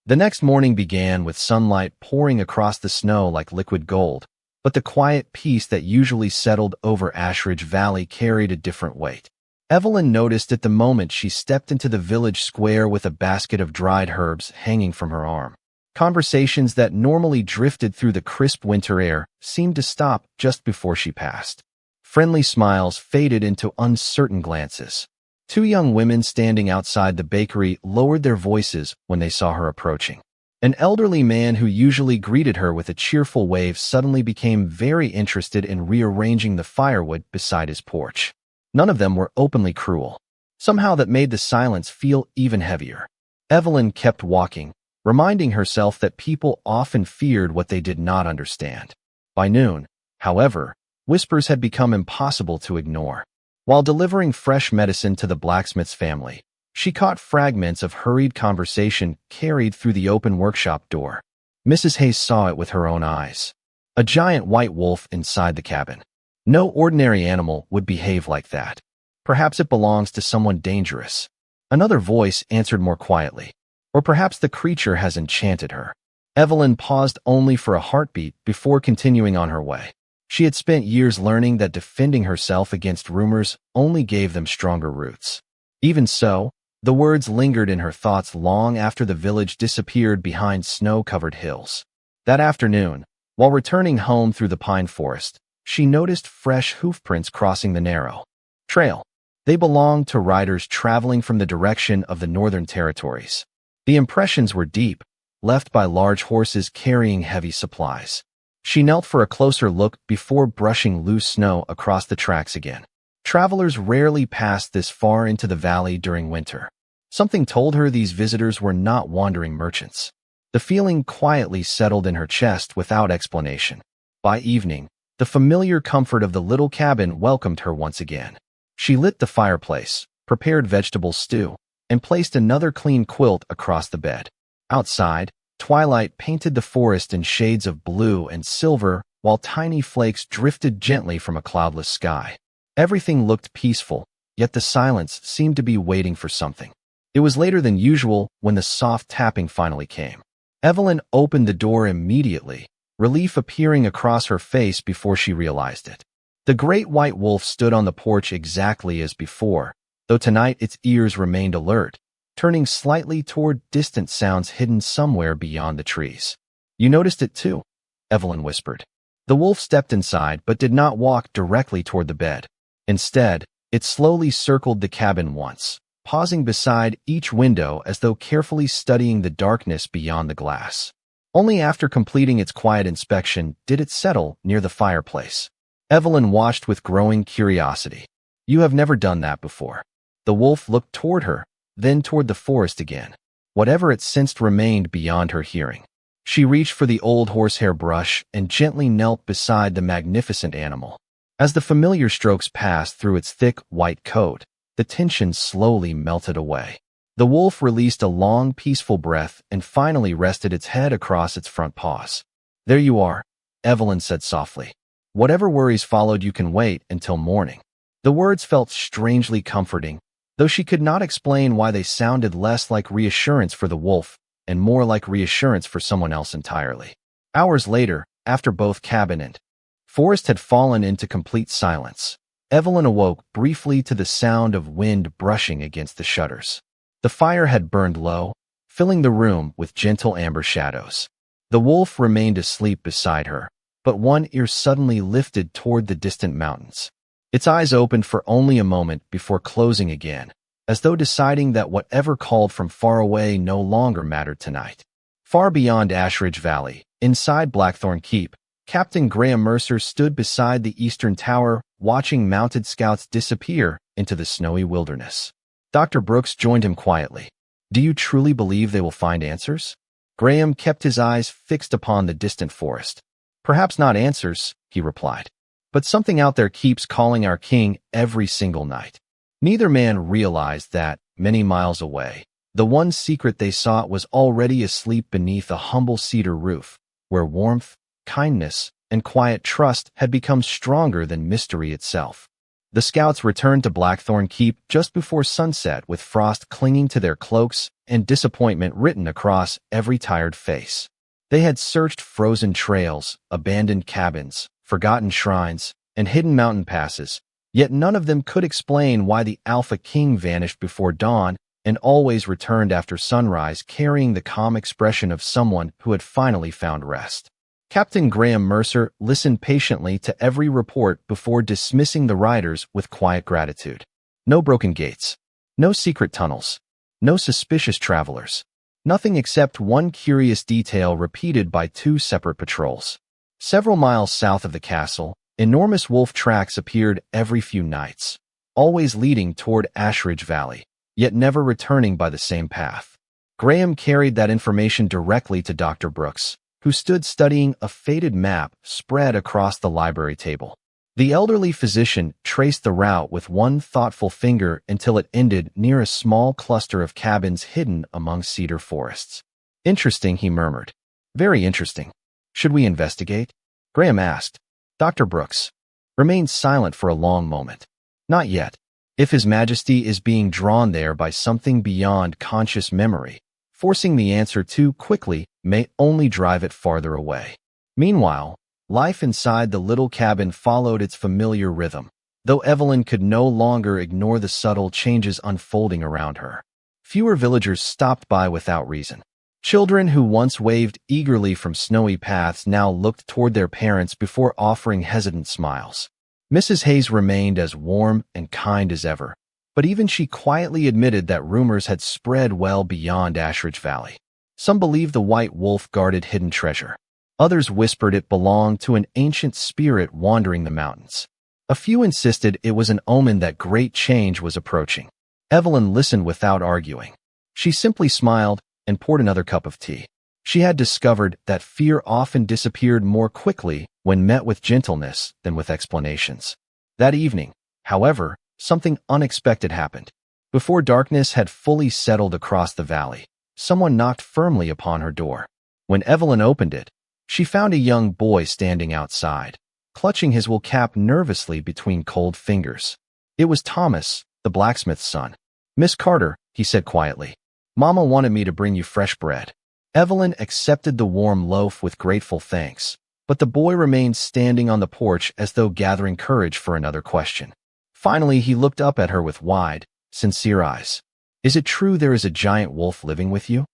S1: The next morning began with sunlight pouring across the snow like liquid gold, but the quiet peace that usually settled over Ashridge Valley carried a different weight. Evelyn noticed at the moment she stepped into the village square with a basket of dried herbs hanging from her arm. Conversations that normally drifted through the crisp winter air seemed to stop just before she passed. Friendly smiles faded into uncertain glances. Two young women standing outside the bakery lowered their voices when they saw her approaching. An elderly man who usually greeted her with a cheerful wave suddenly became very interested in rearranging the firewood beside his porch. None of them were openly cruel. Somehow that made the silence feel even heavier. Evelyn kept walking, reminding herself that people often feared what they did not understand. By noon, however, whispers had become impossible to ignore. While delivering fresh medicine to the blacksmith's family, she caught fragments of hurried conversation carried through the open workshop door. Mrs. Hayes saw it with her own eyes. A giant white wolf inside the cabin. No ordinary animal would behave like that. Perhaps it belongs to someone dangerous. Another voice answered more quietly. Or perhaps the creature has enchanted her. Evelyn paused only for a heartbeat before continuing on her way. She had spent years learning that defending herself against rumors only gave them stronger roots. Even so, the words lingered in her thoughts long after the village disappeared behind snow-covered hills. That afternoon, while returning home through the pine forest, she noticed fresh hoofprints crossing the narrow trail. They belonged to riders traveling from the direction of the Northern Territories. The impressions were deep, left by large horses carrying heavy supplies. She knelt for a closer look before brushing loose snow across the tracks again. Travelers rarely passed this far into the valley during winter. Something told her these visitors were not wandering merchants. The feeling quietly settled in her chest without explanation. By evening, the familiar comfort of the little cabin welcomed her once again. She lit the fireplace, prepared vegetable stew, and placed another clean quilt across the bed. Outside, twilight painted the forest in shades of blue and silver, while tiny flakes drifted gently from a cloudless sky. Everything looked peaceful, yet the silence seemed to be waiting for something. It was later than usual when the soft tapping finally came. Evelyn opened the door immediately, relief appearing across her face before she realized it. The great white wolf stood on the porch exactly as before, though tonight its ears remained alert, turning slightly toward distant sounds hidden somewhere beyond the trees. "You noticed it too," Evelyn whispered. The wolf stepped inside but did not walk directly toward the bed. Instead, it slowly circled the cabin once, pausing beside each window as though carefully studying the darkness beyond the glass. Only after completing its quiet inspection did it settle near the fireplace. Evelyn watched with growing curiosity. "You have never done that before." The wolf looked toward her, then toward the forest again. Whatever it sensed remained beyond her hearing. She reached for the old horsehair brush and gently knelt beside the magnificent animal. As the familiar strokes passed through its thick, white coat, the tension slowly melted away. The wolf released a long, peaceful breath and finally rested its head across its front paws. "There you are," Evelyn said softly. "Whatever worries followed you can wait until morning." The words felt strangely comforting, though she could not explain why they sounded less like reassurance for the wolf and more like reassurance for someone else entirely. Hours later, after both cabin and forest had fallen into complete silence, Evelyn awoke briefly to the sound of wind brushing against the shutters. The fire had burned low, filling the room with gentle amber shadows. The wolf remained asleep beside her, but one ear suddenly lifted toward the distant mountains. Its eyes opened for only a moment before closing again, as though deciding that whatever called from far away no longer mattered tonight. Far beyond Ashridge Valley, inside Blackthorn Keep, Captain Graham Mercer stood beside the eastern tower, watching mounted scouts disappear into the snowy wilderness. Dr. Brooks joined him quietly. "Do you truly believe they will find answers?" Graham kept his eyes fixed upon the distant forest. "Perhaps not answers," he replied, "but something out there keeps calling our king every single night." Neither man realized that, many miles away, the one secret they sought was already asleep beneath a humble cedar roof, where warmth, kindness, and quiet trust had become stronger than mystery itself. The scouts returned to Blackthorn Keep just before sunset, with frost clinging to their cloaks and disappointment written across every tired face. They had searched frozen trails, abandoned cabins, forgotten shrines, and hidden mountain passes, yet none of them could explain why the Alpha King vanished before dawn and always returned after sunrise, carrying the calm expression of someone who had finally found rest. Captain Graham Mercer listened patiently to every report before dismissing the riders with quiet gratitude. No broken gates, no secret tunnels, no suspicious travelers, nothing except one curious detail repeated by two separate patrols. Several miles south of the castle, enormous wolf tracks appeared every few nights, always leading toward Ashridge Valley, yet never returning by the same path. Graham carried that information directly to Dr. Brooks, who stood studying a faded map spread across the library table. The elderly physician traced the route with one thoughtful finger until it ended near a small cluster of cabins hidden among cedar forests. "Interesting," he murmured. "Very interesting. Should we investigate?" Graham asked. Dr. Brooks remained silent for a long moment. "Not yet. If His Majesty is being drawn there by something beyond conscious memory, forcing the answer too quickly may only drive it farther away." Meanwhile, life inside the little cabin followed its familiar rhythm, though Evelyn could no longer ignore the subtle changes unfolding around her. Fewer villagers stopped by without reason. Children who once waved eagerly from snowy paths now looked toward their parents before offering hesitant smiles. Mrs. Hayes remained as warm and kind as ever, but even she quietly admitted that rumors had spread well beyond Ashridge Valley. Some believed the white wolf guarded hidden treasure. Others whispered it belonged to an ancient spirit wandering the mountains. A few insisted it was an omen that great change was approaching. Evelyn listened without arguing. She simply smiled and poured another cup of tea. She had discovered that fear often disappeared more quickly when met with gentleness than with explanations. That evening, however, something unexpected happened. Before darkness had fully settled across the valley, someone knocked firmly upon her door. When Evelyn opened it, she found a young boy standing outside, clutching his wool cap nervously between cold fingers. It was Thomas, the blacksmith's son. "Miss Carter," he said quietly, "Mama wanted me to bring you fresh bread." Evelyn accepted the warm loaf with grateful thanks, but the boy remained standing on the porch as though gathering courage for another question. Finally, he looked up at her with wide, sincere eyes. "Is it true there is a giant wolf living with you?"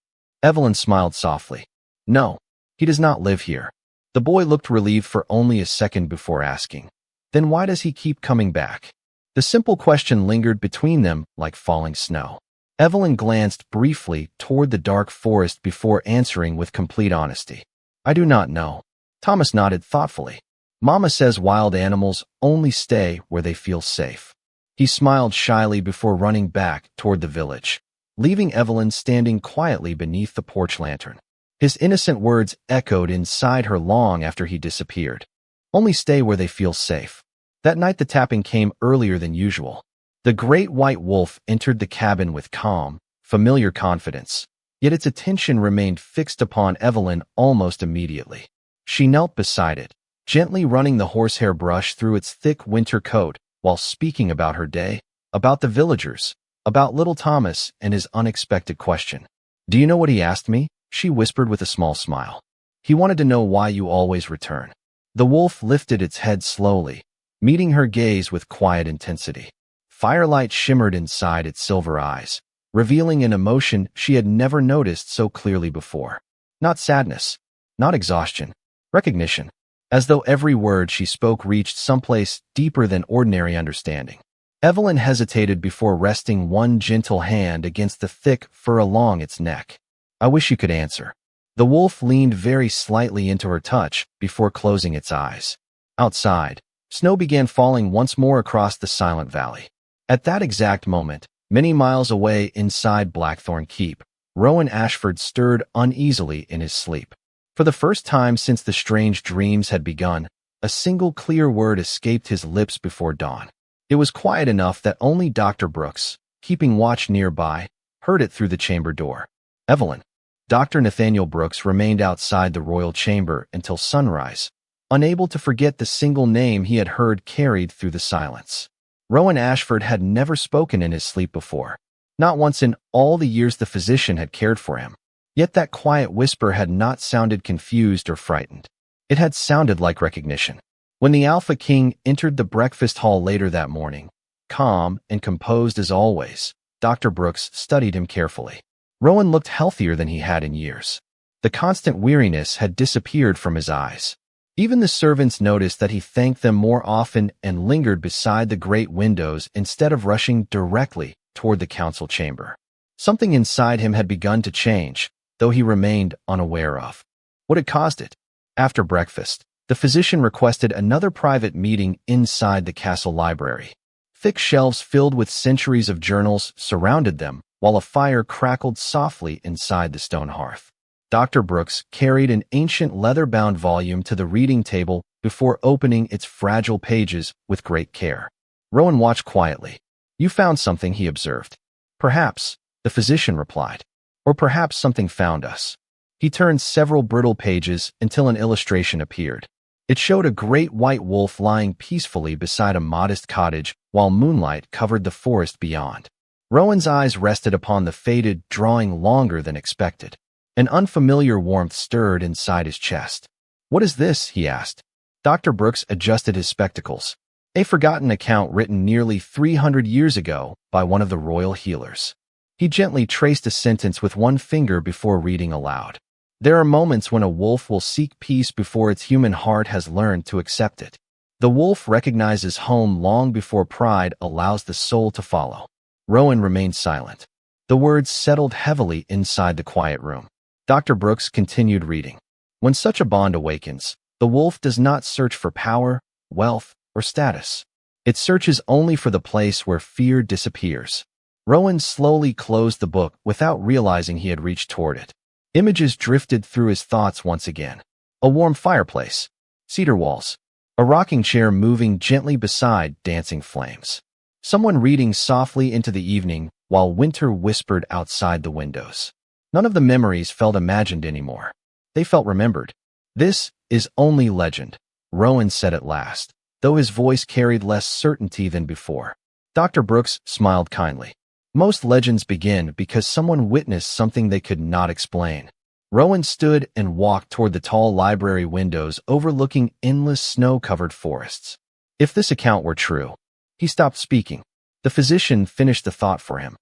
S1: Evelyn smiled softly. "No, he does not live here." The boy looked relieved for only a second before asking, "Then why does he keep coming back?" The simple question lingered between them like falling snow. Evelyn glanced briefly toward the dark forest before answering with complete honesty. "I do not know." Thomas nodded thoughtfully. "Mama says wild animals only stay where they feel safe." He smiled shyly before running back toward the village, leaving Evelyn standing quietly beneath the porch lantern. His innocent words echoed inside her long after he disappeared. Only stay where they feel safe. That night the tapping came earlier than usual. The great white wolf entered the cabin with calm, familiar confidence, yet its attention remained fixed upon Evelyn almost immediately. She knelt beside it, gently running the horsehair brush through its thick winter coat while speaking about her day, about the villagers, about little Thomas and his unexpected question. "Do you know what he asked me?" she whispered with a small smile. "He wanted to know why you always return." The wolf lifted its head slowly, meeting her gaze with quiet intensity. Firelight shimmered inside its silver eyes, revealing an emotion she had never noticed so clearly before. Not sadness, not exhaustion, recognition, as though every word she spoke reached someplace deeper than ordinary understanding. Evelyn hesitated before resting one gentle hand against the thick fur along its neck. I wish you could answer. The wolf leaned very slightly into her touch before closing its eyes. Outside, snow began falling once more across the silent valley. At that exact moment, many miles away inside Blackthorn Keep, Rowan Ashford stirred uneasily in his sleep. For the first time since the strange dreams had begun, a single clear word escaped his lips before dawn. It was quiet enough that only Dr. Brooks, keeping watch nearby, heard it through the chamber door. Evelyn. Dr. Nathaniel Brooks remained outside the royal chamber until sunrise, unable to forget the single name he had heard carried through the silence. Rowan Ashford had never spoken in his sleep before, not once in all the years the physician had cared for him. Yet that quiet whisper had not sounded confused or frightened. It had sounded like recognition. When the Alpha King entered the breakfast hall later that morning, calm and composed as always, Dr. Brooks studied him carefully. Rowan looked healthier than he had in years. The constant weariness had disappeared from his eyes. Even the servants noticed that he thanked them more often and lingered beside the great windows instead of rushing directly toward the council chamber. Something inside him had begun to change, though he remained unaware of what had caused it. After breakfast, the physician requested another private meeting inside the castle library. Thick shelves filled with centuries of journals surrounded them, while a fire crackled softly inside the stone hearth. Dr. Brooks carried an ancient leather-bound volume to the reading table before opening its fragile pages with great care. Rowan watched quietly. You found something, he observed. Perhaps, the physician replied. Or perhaps something found us. He turned several brittle pages until an illustration appeared. It showed a great white wolf lying peacefully beside a modest cottage while moonlight covered the forest beyond. Rowan's eyes rested upon the faded drawing longer than expected. An unfamiliar warmth stirred inside his chest. What is this? He asked. Dr. Brooks adjusted his spectacles. A forgotten account written nearly 300 years ago by one of the royal healers. He gently traced a sentence with one finger before reading aloud. There are moments when a wolf will seek peace before its human heart has learned to accept it. The wolf recognizes home long before pride allows the soul to follow. Rowan remained silent. The words settled heavily inside the quiet room. Dr. Brooks continued reading. When such a bond awakens, the wolf does not search for power, wealth, or status. It searches only for the place where fear disappears. Rowan slowly closed the book without realizing he had reached toward it. Images drifted through his thoughts once again. A warm fireplace, cedar walls, a rocking chair moving gently beside dancing flames. Someone reading softly into the evening while winter whispered outside the windows. None of the memories felt imagined anymore. They felt remembered. This is only legend, Rowan said at last, though his voice carried less certainty than before. Dr. Brooks smiled kindly. Most legends begin because someone witnessed something they could not explain. Rowan stood and walked toward the tall library windows overlooking endless snow-covered forests. If this account were true, he stopped speaking. The physician finished the thought for him.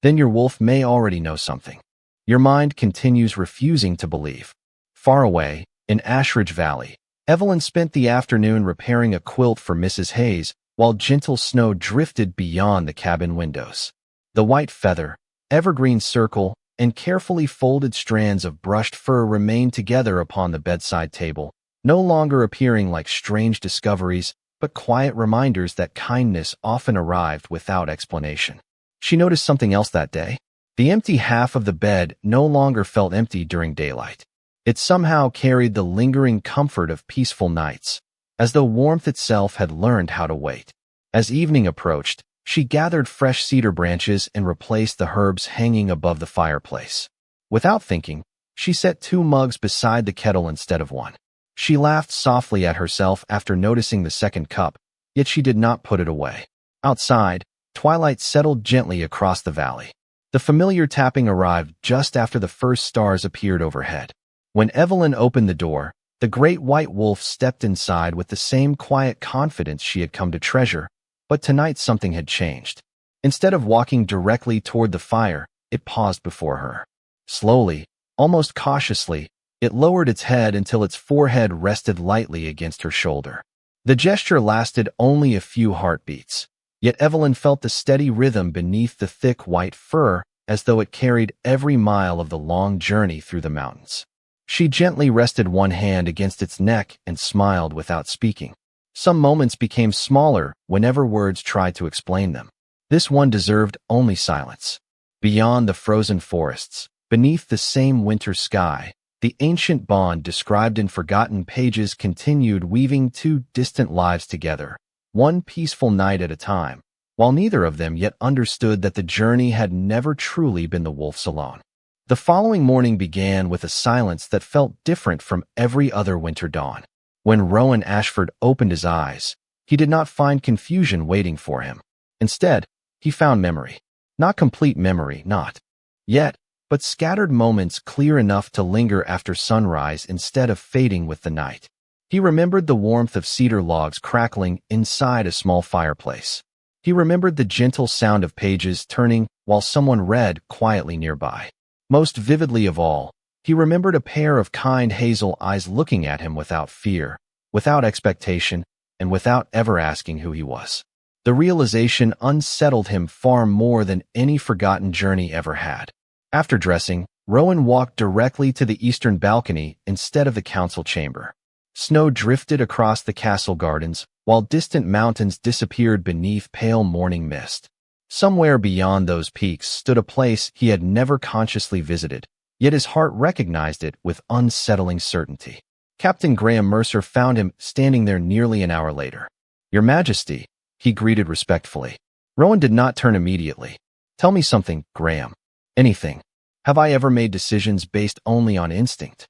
S1: Then your wolf may already know something. Your mind continues refusing to believe. Far away, in Ashridge Valley, Evelyn spent the afternoon repairing a quilt for Mrs. Hayes while gentle snow drifted beyond the cabin windows. The white feather, evergreen circle, and carefully folded strands of brushed fur remained together upon the bedside table, no longer appearing like strange discoveries, but quiet reminders that kindness often arrived without explanation. She noticed something else that day. The empty half of the bed no longer felt empty during daylight. It somehow carried the lingering comfort of peaceful nights, as though warmth itself had learned how to wait. As evening approached, she gathered fresh cedar branches and replaced the herbs hanging above the fireplace. Without thinking, she set 2 mugs beside the kettle instead of one. She laughed softly at herself after noticing the second cup, yet she did not put it away. Outside, twilight settled gently across the valley. The familiar tapping arrived just after the first stars appeared overhead. When Evelyn opened the door, The great white wolf stepped inside with the same quiet confidence she had come to treasure, but tonight something had changed. Instead of walking directly toward the fire, it paused before her. Slowly, almost cautiously, it lowered its head until its forehead rested lightly against her shoulder. The gesture lasted only a few heartbeats, yet Evelyn felt the steady rhythm beneath the thick white fur as though it carried every mile of the long journey through the mountains. She gently rested one hand against its neck and smiled without speaking. Some moments became smaller whenever words tried to explain them. This one deserved only silence. Beyond the frozen forests, beneath the same winter sky, the ancient bond described in forgotten pages continued weaving two distant lives together, one peaceful night at a time, while neither of them yet understood that the journey had never truly been the wolf's alone. The following morning began with a silence that felt different from every other winter dawn. When Rowan Ashford opened his eyes, he did not find confusion waiting for him. Instead, he found memory. Not complete memory, not yet, but scattered moments clear enough to linger after sunrise instead of fading with the night. He remembered the warmth of cedar logs crackling inside a small fireplace. He remembered the gentle sound of pages turning while someone read quietly nearby. Most vividly of all, he remembered a pair of kind hazel eyes looking at him without fear, without expectation, and without ever asking who he was. The realization unsettled him far more than any forgotten journey ever had. After dressing, Rowan walked directly to the eastern balcony instead of the council chamber. Snow drifted across the castle gardens, while distant mountains disappeared beneath pale morning mist. Somewhere beyond those peaks stood a place he had never consciously visited, yet his heart recognized it with unsettling certainty. Captain Graham Mercer found him standing there nearly an hour later. "Your Majesty," he greeted respectfully. Rowan did not turn immediately. "Tell me something, Graham. Anything. Have I ever made decisions based only on instinct?"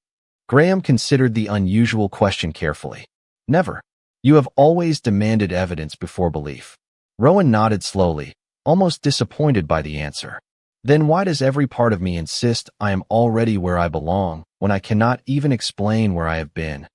S1: Graham considered the unusual question carefully. "Never. You have always demanded evidence before belief." Rowan nodded slowly, almost disappointed by the answer. "Then why does every part of me insist I am already where I belong when I cannot even explain where I have been?"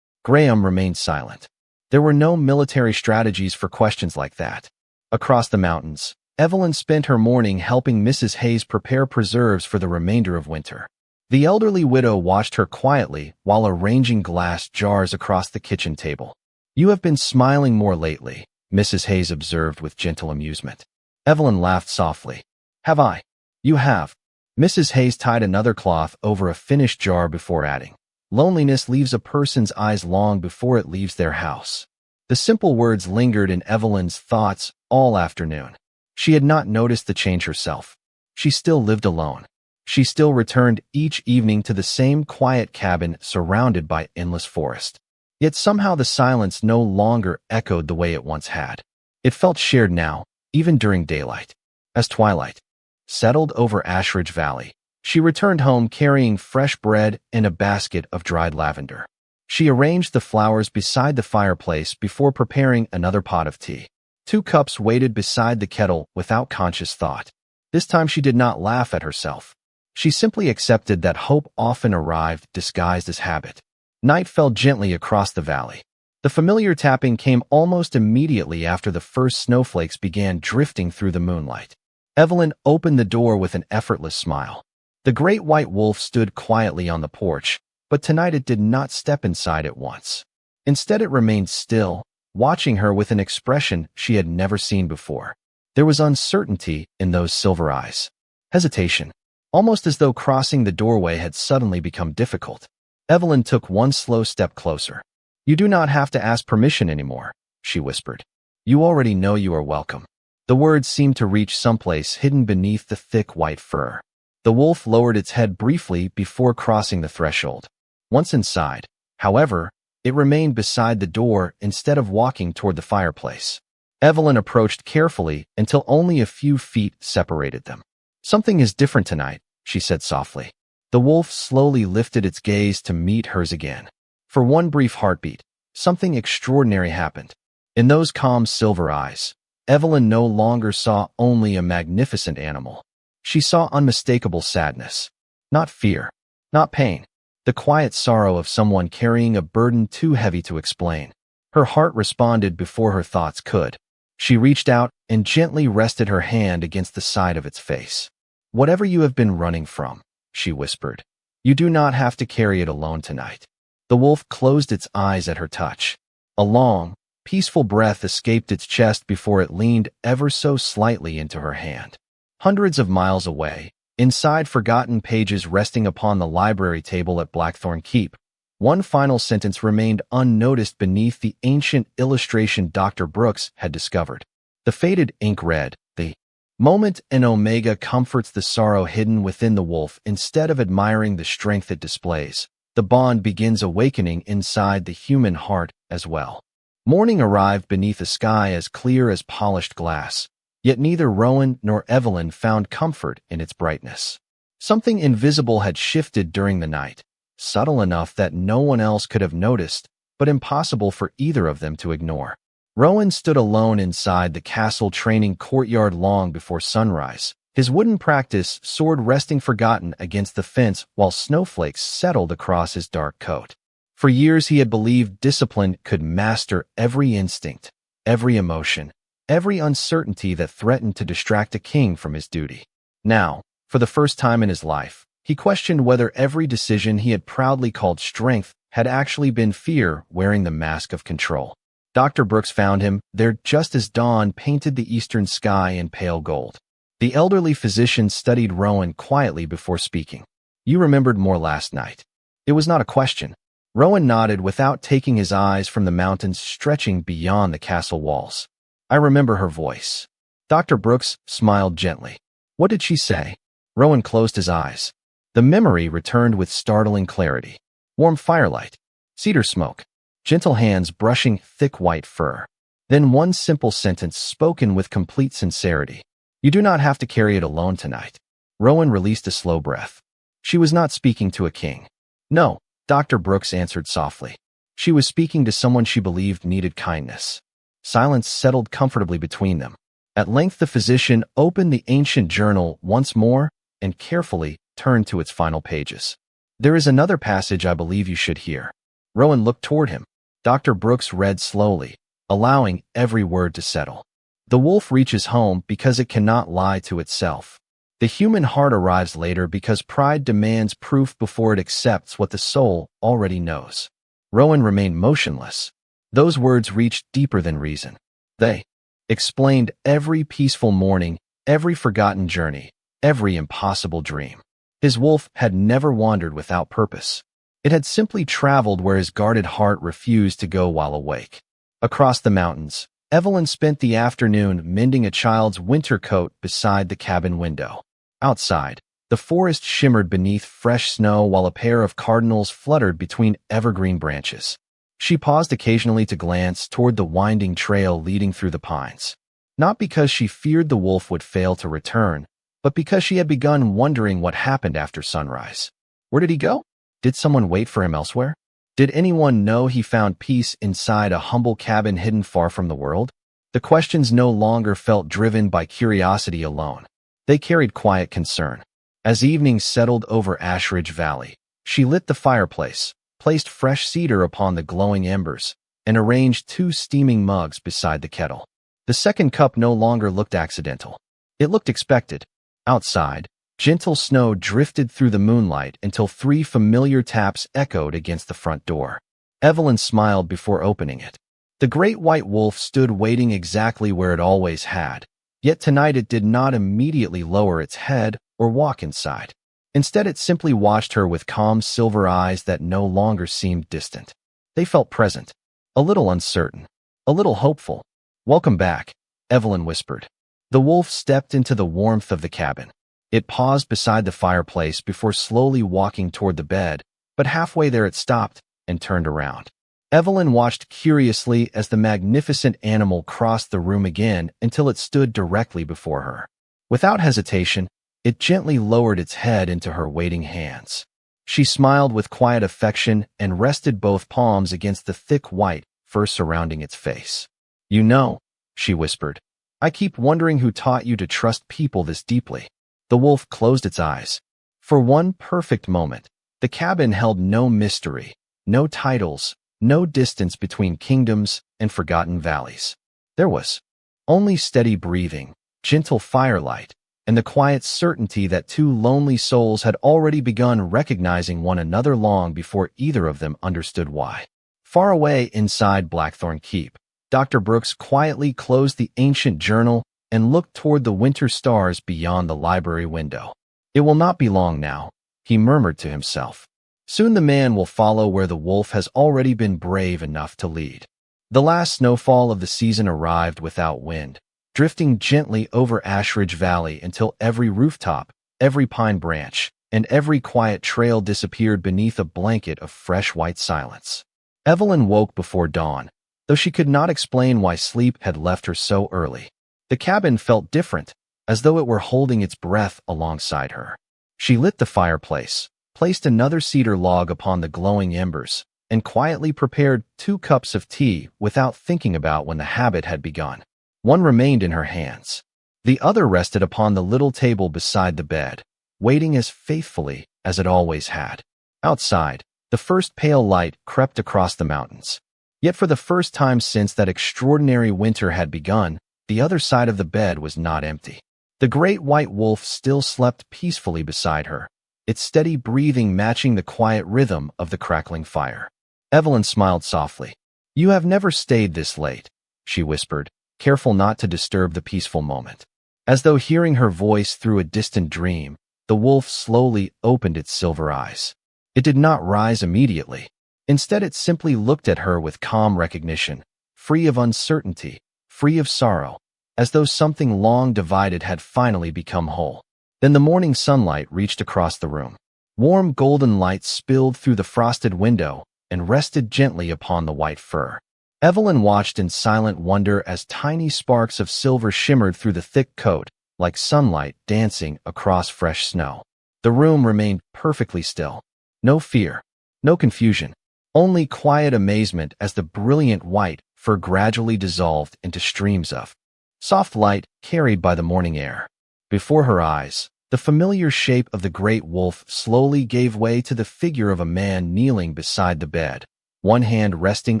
S1: Graham remained silent. There were no military strategies for questions like that. Across the mountains, Evelyn spent her morning helping Mrs. Hayes prepare preserves for the remainder of winter. The elderly widow watched her quietly while arranging glass jars across the kitchen table. "You have been smiling more lately," Mrs. Hayes observed with gentle amusement. Evelyn laughed softly. "Have I?" "You have." Mrs. Hayes tied another cloth over a finished jar before adding, "Loneliness leaves a person's eyes long before it leaves their house." The simple words lingered in Evelyn's thoughts all afternoon. She had not noticed the change herself. She still lived alone. She still returned each evening to the same quiet cabin surrounded by endless forest. Yet somehow the silence no longer echoed the way it once had. It felt shared now, even during daylight. As twilight settled over Ashridge Valley, she returned home carrying fresh bread and a basket of dried lavender. She arranged the flowers beside the fireplace before preparing another pot of tea. 2 cups waited beside the kettle without conscious thought. This time she did not laugh at herself. She simply accepted that hope often arrived disguised as habit. Night fell gently across the valley. The familiar tapping came almost immediately after the first snowflakes began drifting through the moonlight. Evelyn opened the door with an effortless smile. The great white wolf stood quietly on the porch, but tonight it did not step inside at once. Instead it remained still, watching her with an expression she had never seen before. There was uncertainty in those silver eyes. Hesitation, almost as though crossing the doorway had suddenly become difficult. Evelyn took one slow step closer. "You do not have to ask permission anymore," she whispered. "You already know you are welcome." The words seemed to reach someplace hidden beneath the thick white fur. The wolf lowered its head briefly before crossing the threshold. Once inside, however, it remained beside the door instead of walking toward the fireplace. Evelyn approached carefully until only a few feet separated them. "Something is different tonight," she said softly. The wolf slowly lifted its gaze to meet hers again. For one brief heartbeat, something extraordinary happened. In those calm silver eyes, Evelyn no longer saw only a magnificent animal. She saw unmistakable sadness. Not fear, not pain, the quiet sorrow of someone carrying a burden too heavy to explain. Her heart responded before her thoughts could. She reached out and gently rested her hand against the side of its face. "Whatever you have been running from," she whispered, "you do not have to carry it alone tonight." The wolf closed its eyes at her touch. A long, peaceful breath escaped its chest before it leaned ever so slightly into her hand. Hundreds of miles away, inside forgotten pages resting upon the library table at Blackthorn Keep, one final sentence remained unnoticed beneath the ancient illustration Dr. Brooks had discovered. The faded ink read, "The moment and Omega comforts the sorrow hidden within the wolf instead of admiring the strength it displays. The bond begins awakening inside the human heart as well." Morning arrived beneath a sky as clear as polished glass, yet neither Rowan nor Evelyn found comfort in its brightness. Something invisible had shifted during the night, subtle enough that no one else could have noticed, but impossible for either of them to ignore. Rowan stood alone inside the castle training courtyard long before sunrise, his wooden practice sword resting forgotten against the fence while snowflakes settled across his dark coat. For years he had believed discipline could master every instinct, every emotion, every uncertainty that threatened to distract a king from his duty. Now, for the first time in his life, he questioned whether every decision he had proudly called strength had actually been fear wearing the mask of control. Dr. Brooks found him there just as dawn painted the eastern sky in pale gold. The elderly physician studied Rowan quietly before speaking. "You remembered more last night." It was not a question. Rowan nodded without taking his eyes from the mountains stretching beyond the castle walls. "I remember her voice." Dr. Brooks smiled gently. "What did she say?" Rowan closed his eyes. The memory returned with startling clarity. Warm firelight, cedar smoke, gentle hands brushing thick white fur. Then one simple sentence spoken with complete sincerity. "You do not have to carry it alone tonight." Rowan released a slow breath. She was not speaking to a king. No, Dr. Brooks answered softly. She was speaking to someone she believed needed kindness. Silence settled comfortably between them. At length the physician opened the ancient journal once more and carefully turned to its final pages. "There is another passage I believe you should hear." Rowan looked toward him. Dr. Brooks read slowly, allowing every word to settle. "The wolf reaches home because it cannot lie to itself. The human heart arrives later because pride demands proof before it accepts what the soul already knows." Rowan remained motionless. Those words reached deeper than reason. They explained every peaceful morning, every forgotten journey, every impossible dream. His wolf had never wandered without purpose. It had simply traveled where his guarded heart refused to go while awake. Across the mountains, Evelyn spent the afternoon mending a child's winter coat beside the cabin window. Outside, the forest shimmered beneath fresh snow while a pair of cardinals fluttered between evergreen branches. She paused occasionally to glance toward the winding trail leading through the pines. Not because she feared the wolf would fail to return, but because she had begun wondering what happened after sunrise. Where did he go? Did someone wait for him elsewhere? Did anyone know he found peace inside a humble cabin hidden far from the world? The questions no longer felt driven by curiosity alone. They carried quiet concern. As evening settled over Ashridge Valley, she lit the fireplace, placed fresh cedar upon the glowing embers, and arranged 2 steaming mugs beside the kettle. The second cup no longer looked accidental. It looked expected. Outside, gentle snow drifted through the moonlight until 3 familiar taps echoed against the front door. Evelyn smiled before opening it. The great white wolf stood waiting exactly where it always had, yet tonight it did not immediately lower its head or walk inside. Instead, it simply watched her with calm silver eyes that no longer seemed distant. They felt present, a little uncertain, a little hopeful. "Welcome back," Evelyn whispered. The wolf stepped into the warmth of the cabin. It paused beside the fireplace before slowly walking toward the bed, but halfway there it stopped and turned around. Evelyn watched curiously as the magnificent animal crossed the room again until it stood directly before her. Without hesitation, it gently lowered its head into her waiting hands. She smiled with quiet affection and rested both palms against the thick white fur surrounding its face. "You know," she whispered, "I keep wondering who taught you to trust people this deeply." The wolf closed its eyes. For one perfect moment, The cabin held no mystery, no titles, no distance between kingdoms and forgotten valleys. There was only steady breathing, gentle firelight, and the quiet certainty that two lonely souls had already begun recognizing one another long before either of them understood why. Far away inside Blackthorn Keep, Dr. Brooks quietly closed the ancient journal and looked toward the winter stars beyond the library window. It will not be long now, he murmured to himself. Soon the man will follow where the wolf has already been brave enough to lead. The last snowfall of the season arrived without wind, drifting gently over Ashridge Valley until every rooftop, every pine branch, and every quiet trail disappeared beneath a blanket of fresh white silence. Evelyn woke before dawn, though she could not explain why sleep had left her so early. The cabin felt different, as though it were holding its breath alongside her. She lit the fireplace, placed another cedar log upon the glowing embers, and quietly prepared 2 cups of tea without thinking about when the habit had begun. One remained in her hands. The other rested upon the little table beside the bed, waiting as faithfully as it always had. Outside, the first pale light crept across the mountains. Yet for the first time since that extraordinary winter had begun, the other side of the bed was not empty. The great white wolf still slept peacefully beside her, its steady breathing matching the quiet rhythm of the crackling fire. Evelyn smiled softly. "You have never stayed this late," she whispered, careful not to disturb the peaceful moment. As though hearing her voice through a distant dream, the wolf slowly opened its silver eyes. It did not rise immediately. Instead, it simply looked at her with calm recognition, free of uncertainty, free of sorrow, as though something long divided had finally become whole. Then the morning sunlight reached across the room. Warm golden light spilled through the frosted window and rested gently upon the white fur. Evelyn watched in silent wonder as tiny sparks of silver shimmered through the thick coat, like sunlight dancing across fresh snow. The room remained perfectly still. No fear, no confusion, only quiet amazement as the brilliant white fur gradually dissolved into streams of soft light carried by the morning air. Before her eyes, the familiar shape of the great wolf slowly gave way to the figure of a man kneeling beside the bed, one hand resting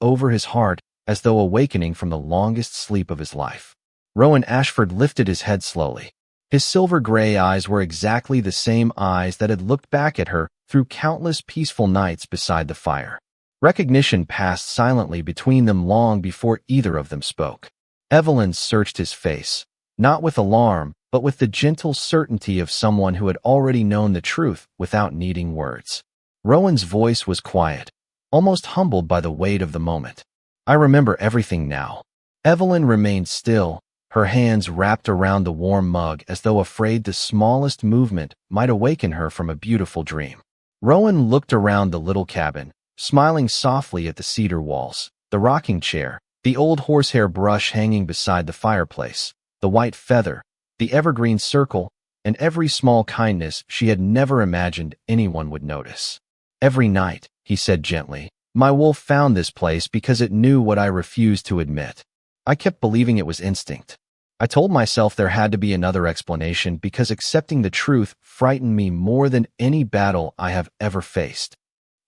S1: over his heart as though awakening from the longest sleep of his life. Rowan Ashford lifted his head slowly. His silver-gray eyes were exactly the same eyes that had looked back at her through countless peaceful nights beside the fire. Recognition passed silently between them long before either of them spoke. Evelyn searched his face, not with alarm, but with the gentle certainty of someone who had already known the truth without needing words. Rowan's voice was quiet, almost humbled by the weight of the moment. "I remember everything now." Evelyn remained still, her hands wrapped around the warm mug as though afraid the smallest movement might awaken her from a beautiful dream. Rowan looked around the little cabin, smiling softly at the cedar walls, the rocking chair, the old horsehair brush hanging beside the fireplace, the white feather, the evergreen circle, and every small kindness she had never imagined anyone would notice. "Every night," he said gently, "my wolf found this place because it knew what I refused to admit. I kept believing it was instinct. I told myself there had to be another explanation because accepting the truth frightened me more than any battle I have ever faced."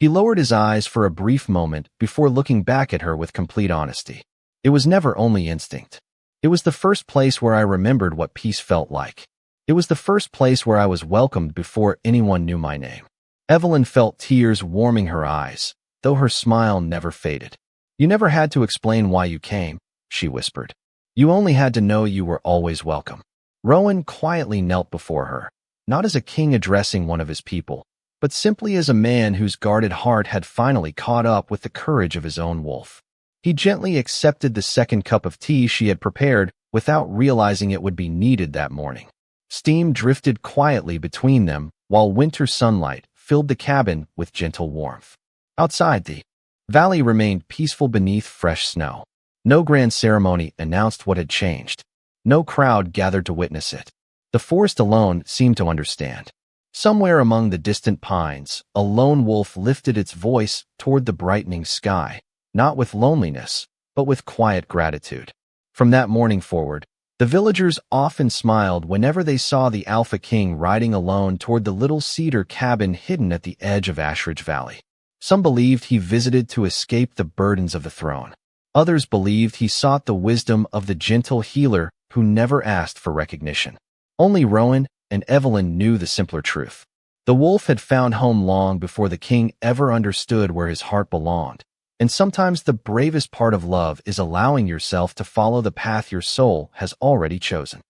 S1: He lowered his eyes for a brief moment before looking back at her with complete honesty. "It was never only instinct. It was the first place where I remembered what peace felt like. It was the first place where I was welcomed before anyone knew my name." Evelyn felt tears warming her eyes, though her smile never faded. "You never had to explain why you came," she whispered. "You only had to know you were always welcome." Rowan quietly knelt before her, not as a king addressing one of his people, but simply as a man whose guarded heart had finally caught up with the courage of his own wolf. He gently accepted the second cup of tea she had prepared without realizing it would be needed that morning. Steam drifted quietly between them while winter sunlight filled the cabin with gentle warmth. Outside, the valley remained peaceful beneath fresh snow. No grand ceremony announced what had changed. No crowd gathered to witness it. The forest alone seemed to understand. Somewhere among the distant pines, a lone wolf lifted its voice toward the brightening sky, not with loneliness, but with quiet gratitude. From that morning forward, The villagers often smiled whenever they saw the Alpha King riding alone toward the little cedar cabin hidden at the edge of Ashridge Valley. Some believed he visited to escape the burdens of the throne. Others believed he sought the wisdom of the gentle healer who never asked for recognition. Only Rowan and Evelyn knew the simpler truth. The wolf had found home long before the king ever understood where his heart belonged. And sometimes the bravest part of love is allowing yourself to follow the path your soul has already chosen.